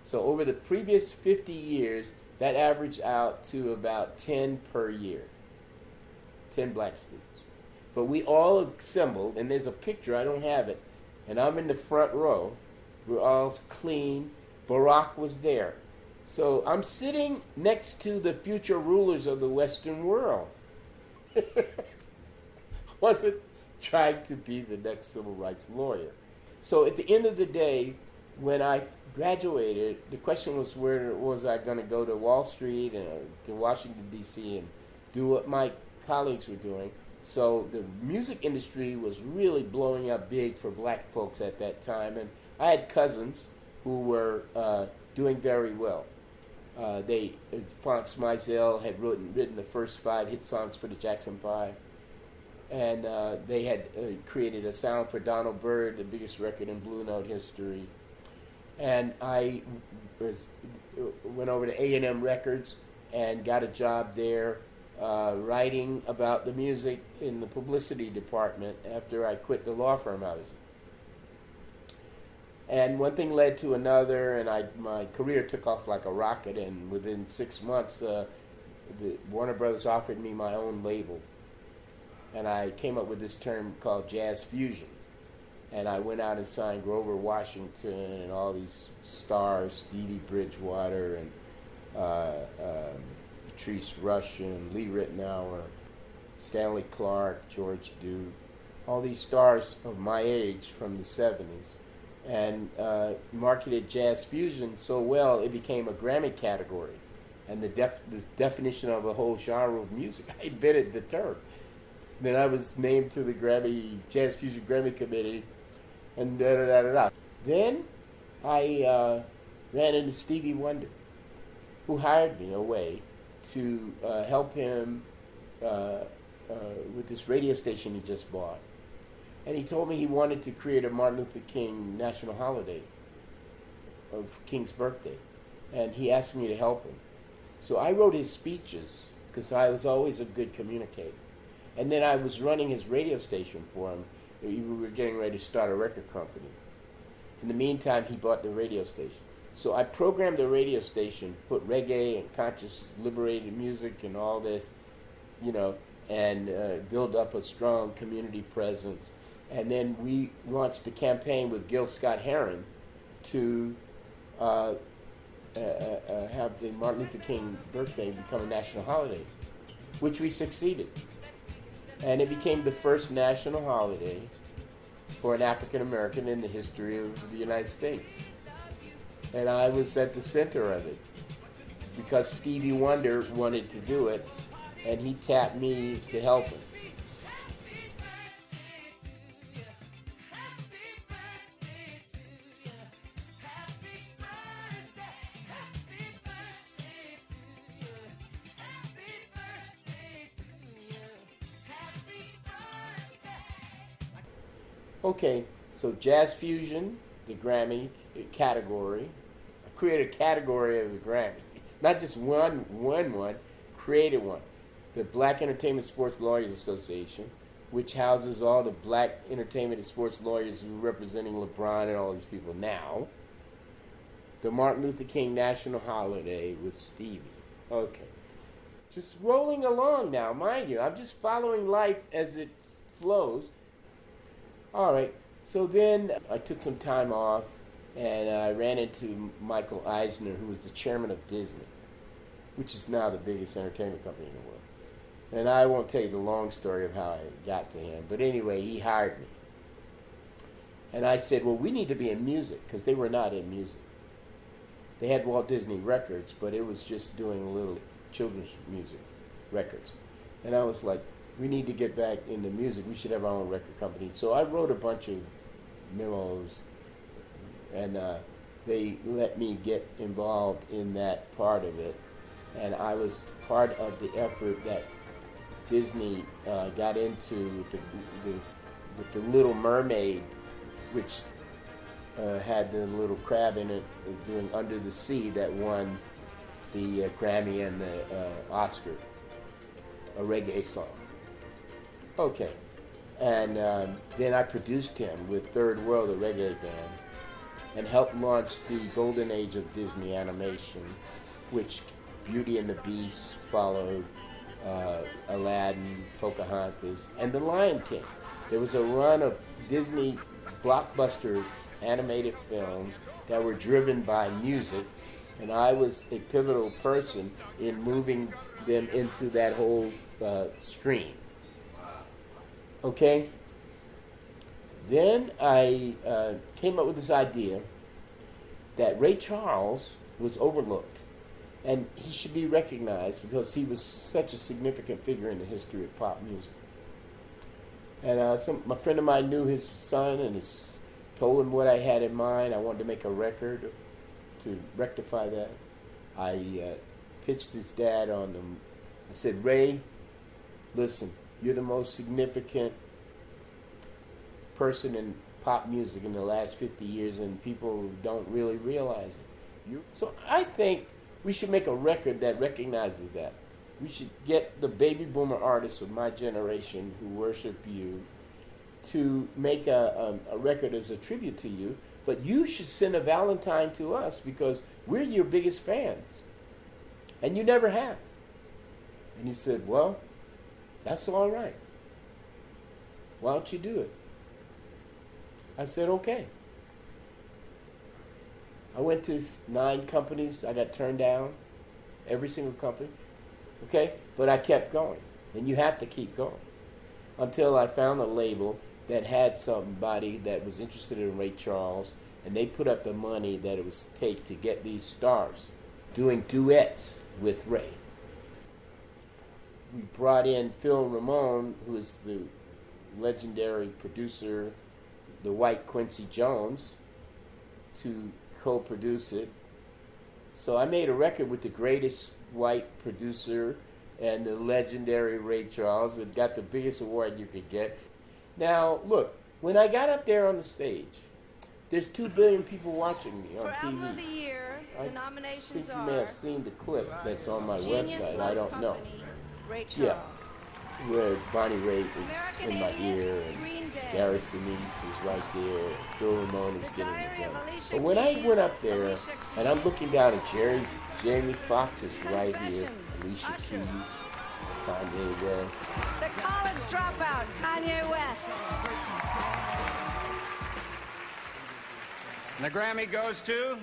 So over the previous 50 years, that averaged out to about 10 per year, 10 black students. But we all assembled, and there's a picture, I don't have it, and I'm in the front row. We're all clean. Barack was there. So I'm sitting next to the future rulers of the Western world. Wasn't trying to be the next civil rights lawyer. So at the end of the day, when I graduated, the question was where was I going to go to Wall Street and to Washington, D.C. and do what my colleagues were doing. So the music industry was really blowing up big for black folks at that time. And I had cousins who were doing very well. Fox Mizell had written the first 5 hit songs for the Jackson 5. And they had created a sound for Donald Byrd, the biggest record in Blue Note history. And I went over to A&M Records and got a job there writing about the music in the publicity department after I quit the law firm I was in. And one thing led to another, and my career took off like a rocket, and within 6 months, the Warner Brothers offered me my own label. And I came up with this term called jazz fusion. And I went out and signed Grover Washington and all these stars, Dee Dee Bridgewater and Patrice Rushen, Lee Ritenour, Stanley Clarke, George Duke, all these stars of my age from the 70s. And marketed jazz fusion so well it became a Grammy category. And the definition of a whole genre of music, I invented the term. Then I was named to the Jazz Fusion Grammy Committee, and da-da-da-da-da. Then I ran into Stevie Wonder, who hired me away to help him with this radio station he just bought. And he told me he wanted to create a Martin Luther King national holiday of King's birthday. And he asked me to help him. So I wrote his speeches because I was always a good communicator. And then I was running his radio station for him. We were getting ready to start a record company. In the meantime, he bought the radio station. So I programmed the radio station, put reggae and conscious liberated music and all this, and build up a strong community presence. And then we launched the campaign with Gil Scott-Heron to have the Martin Luther King birthday become a national holiday, which we succeeded. And it became the first national holiday for an African American in the history of the United States. And I was at the center of it because Stevie Wonder wanted to do it, and he tapped me to help him. Okay, so jazz fusion, the Grammy category. I created a category of the Grammy. Not just one, created one. The Black Entertainment Sports Lawyers Association, which houses all the black entertainment and sports lawyers who are representing LeBron and all these people now. The Martin Luther King National Holiday with Stevie. Okay. Just rolling along now, mind you. I'm just following life as it flows. All right, so then I took some time off, and I ran into Michael Eisner, who was the chairman of Disney, which is now the biggest entertainment company in the world. And I won't tell you the long story of how I got to him, but anyway, he hired me. And I said, well, we need to be in music, because they were not in music. They had Walt Disney Records, but it was just doing a little children's music records. And I was like, we need to get back into music. We should have our own record company. So I wrote a bunch of memos, and they let me get involved in that part of it. And I was part of the effort that Disney got into with the Little Mermaid, which had the little crab in it doing Under the Sea that won the Grammy and the Oscar, a reggae song. Okay. And then I produced him with Third World, a reggae band, and helped launch the golden age of Disney animation, which Beauty and the Beast followed, Aladdin, Pocahontas, and The Lion King. There was a run of Disney blockbuster animated films that were driven by music, and I was a pivotal person in moving them into that whole stream. Okay? Then I came up with this idea that Ray Charles was overlooked, and he should be recognized because he was such a significant figure in the history of pop music. And my friend of mine knew his son and told him what I had in mind. I wanted to make a record to rectify that. I pitched his dad on them. I said, Ray, listen, you're the most significant person in pop music in the last 50 years, and people don't really realize it. So I think we should make a record that recognizes that. We should get the baby boomer artists of my generation who worship you to make a record as a tribute to you, but you should send a Valentine to us because we're your biggest fans, and you never have. And he said, well, that's all right. Why don't you do it? I said, okay. I went to 9 companies. I got turned down, every single company. Okay? But I kept going. And you have to keep going. Until I found a label that had somebody that was interested in Ray Charles, and they put up the money that it was take to get these stars doing duets with Ray. We brought in Phil Ramone, who is the legendary producer, the White Quincy Jones, to co-produce it. So I made a record with the greatest white producer and the legendary Ray Charles. It got the biggest award you could get. Now, look, when I got up there on the stage, there's 2 billion people watching me on For TV. Album of the Year, the nominations think are... you may have seen the clip that's on my Genius website. I Loves don't know. Company, Ray Charles. Yeah, where Bonnie Raitt is in my ear, and Gary Sinise is right there, and Phil Ramone is getting the gun. But when I went up there, and I'm looking down at Jamie Foxx is right here, Alicia Keys, Kanye West. The College Dropout, Kanye West. And the Grammy goes to... Go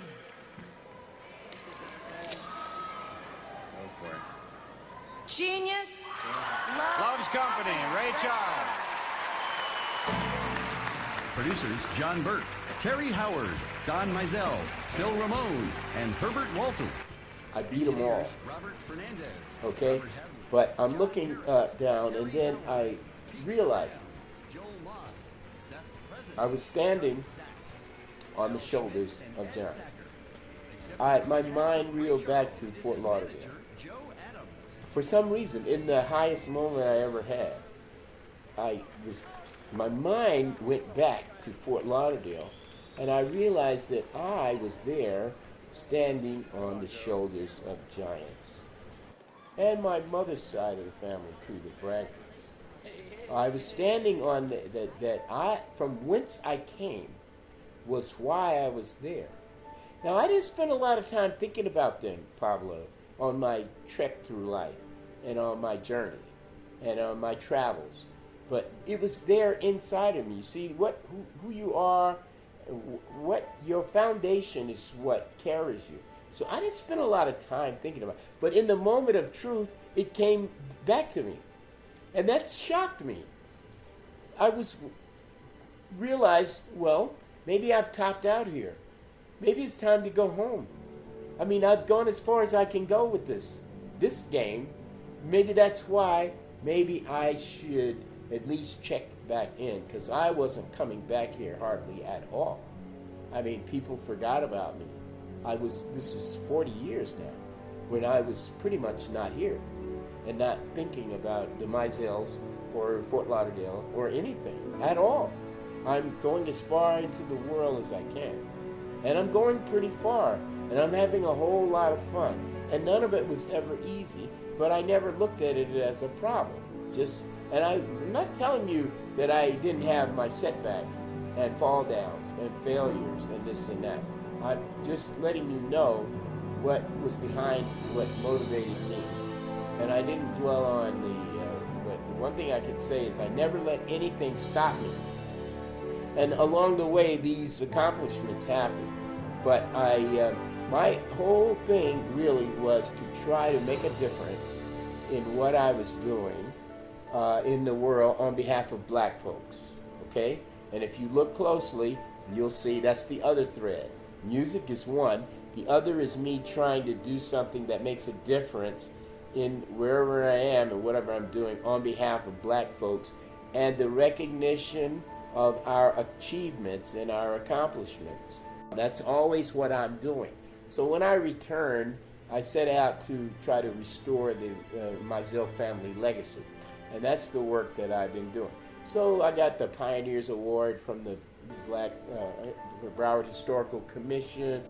for it. Genius Loves Company, Ray Charles. Producers John Burt, Terry Howard, Don Mizell, Phil Ramone, and Herbert Walton. I beat them all. Robert Fernandez. Okay? But I'm looking down, and then I realized I was standing on the shoulders of giants. My mind reeled back to Fort Lauderdale. For some reason, in the highest moment I ever had, my mind went back to Fort Lauderdale, and I realized that I was there standing on the shoulders of giants. And my mother's side of the family, too, the Bragdons. I was standing on from whence I came was why I was there. Now, I didn't spend a lot of time thinking about them, Pablo, on my trek through life and on my journey and on my travels. But it was there inside of me. You see, who you are, what your foundation is what carries you. So I didn't spend a lot of time thinking about it. But in the moment of truth, it came back to me. And that shocked me. I realized, well, maybe I've topped out here. Maybe it's time to go home. I mean, I've gone as far as I can go with this. this game, maybe that's why maybe I should at least check back in, because I wasn't coming back here hardly at all. I mean, people forgot about me. This is 40 years now, when I was pretty much not here and not thinking about the Mizells or Fort Lauderdale or anything at all. I'm going as far into the world as I can. And I'm going pretty far, and I'm having a whole lot of fun. And none of it was ever easy, but I never looked at it as a problem. And I'm not telling you that I didn't have my setbacks and fall downs and failures and this and that. I'm just letting you know what was behind what motivated me. And I didn't dwell on but one thing I could say is I never let anything stop me. And along the way, these accomplishments happened. But my whole thing really was to try to make a difference in what I was doing in the world on behalf of black folks, okay? And if you look closely, you'll see that's the other thread. Music is one. The other is me trying to do something that makes a difference in wherever I am and whatever I'm doing on behalf of black folks, and the recognition of our achievements and our accomplishments. That's always what I'm doing. So when I returned, I set out to try to restore the Mizell family legacy. And that's the work that I've been doing. So I got the Pioneers Award from the Broward Historical Commission,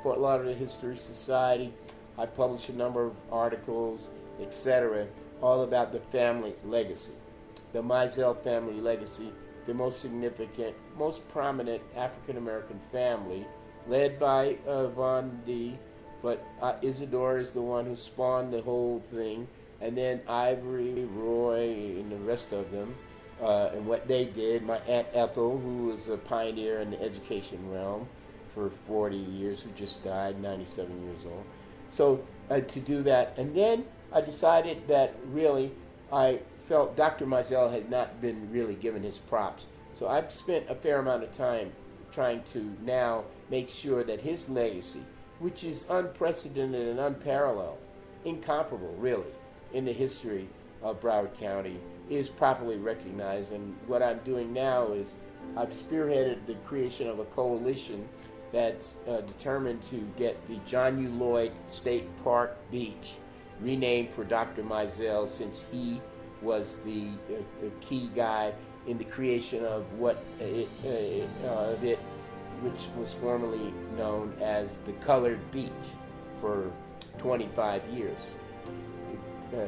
Fort Lauderdale History Society. I published a number of articles, etc., all about the family legacy. The Mizell family legacy, the most significant, most prominent African-American family, led by Von D, but Isadore is the one who spawned the whole thing, and then Ivory, Roy, and the rest of them, and what they did. My Aunt Ethel, who was a pioneer in the education realm for 40 years, who just died, 97 years old. So to do that, and then I decided that really I felt Dr. Mizell had not been really given his props. So I've spent a fair amount of time trying to now make sure that his legacy, which is unprecedented and unparalleled, incomparable really, in the history of Broward County, is properly recognized. And what I'm doing now is I've spearheaded the creation of a coalition that's determined to get the John U. Lloyd State Park Beach renamed for Dr. Mizell, since he was the key guy in the creation of which was formerly known as the Colored Beach for 25 years.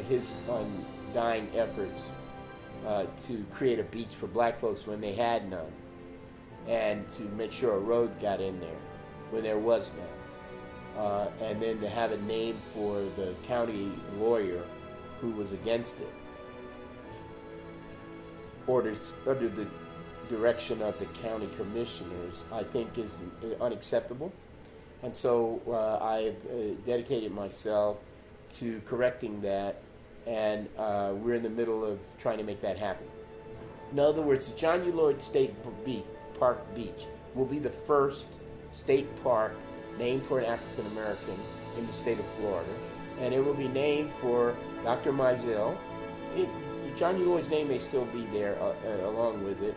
His undying efforts to create a beach for black folks when they had none, and to make sure a road got in there when there was none, and then to have a name for the county lawyer who was against it, under the direction of the county commissioners, I think is unacceptable. And so I've dedicated myself to correcting that, and we're in the middle of trying to make that happen. In other words, the John U. Lloyd State Park Beach will be the first state park named for an African American in the state of Florida, and it will be named for Dr. Mizell. John U. Lloyd's name may still be there along with it,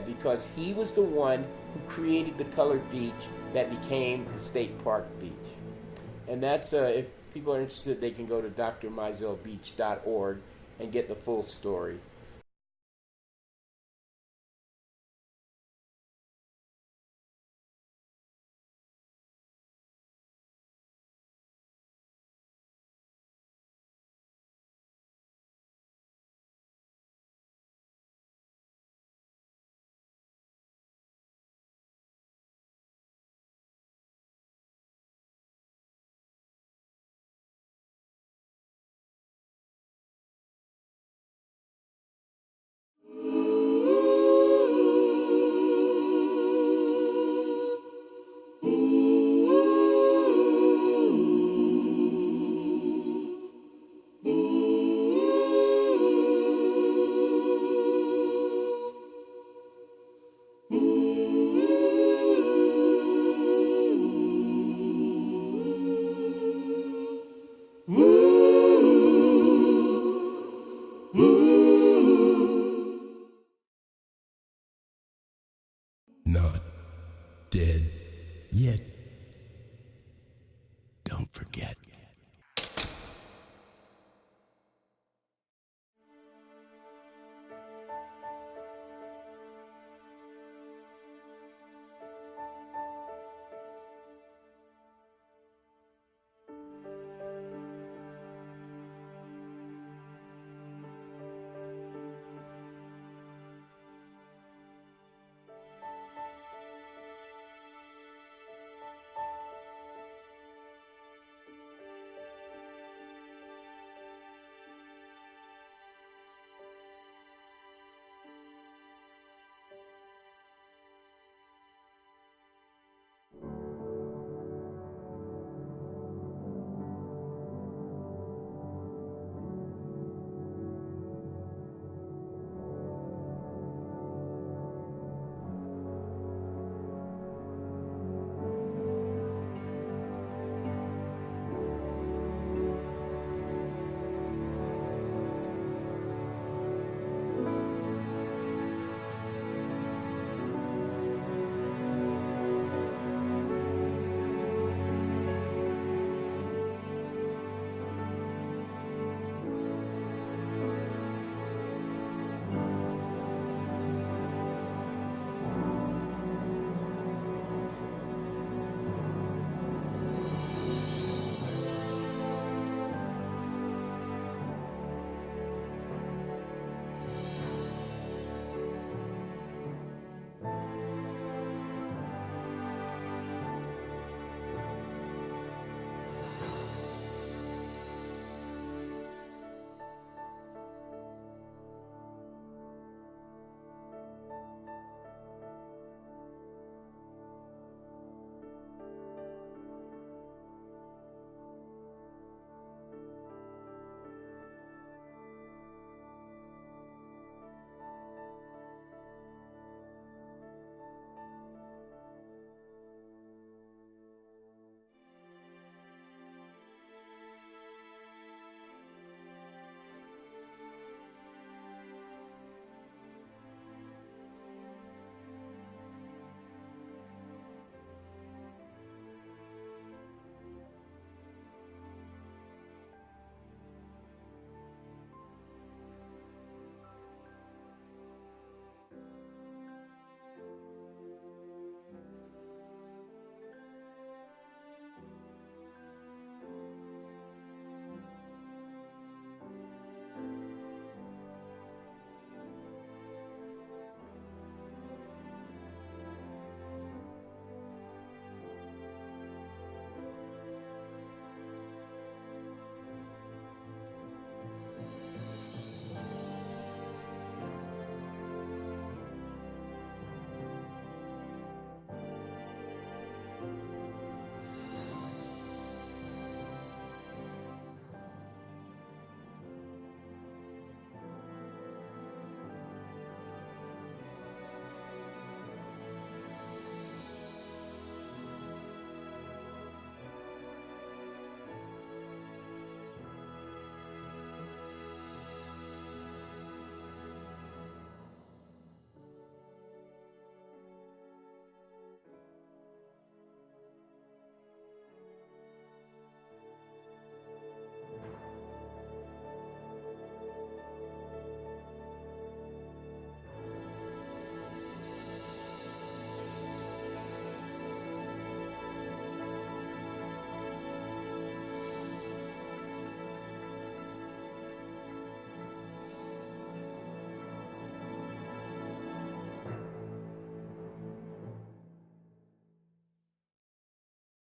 because he was the one who created the colored beach that became the State Park Beach. And that's, if people are interested, they can go to drmizellbeach.org and get the full story.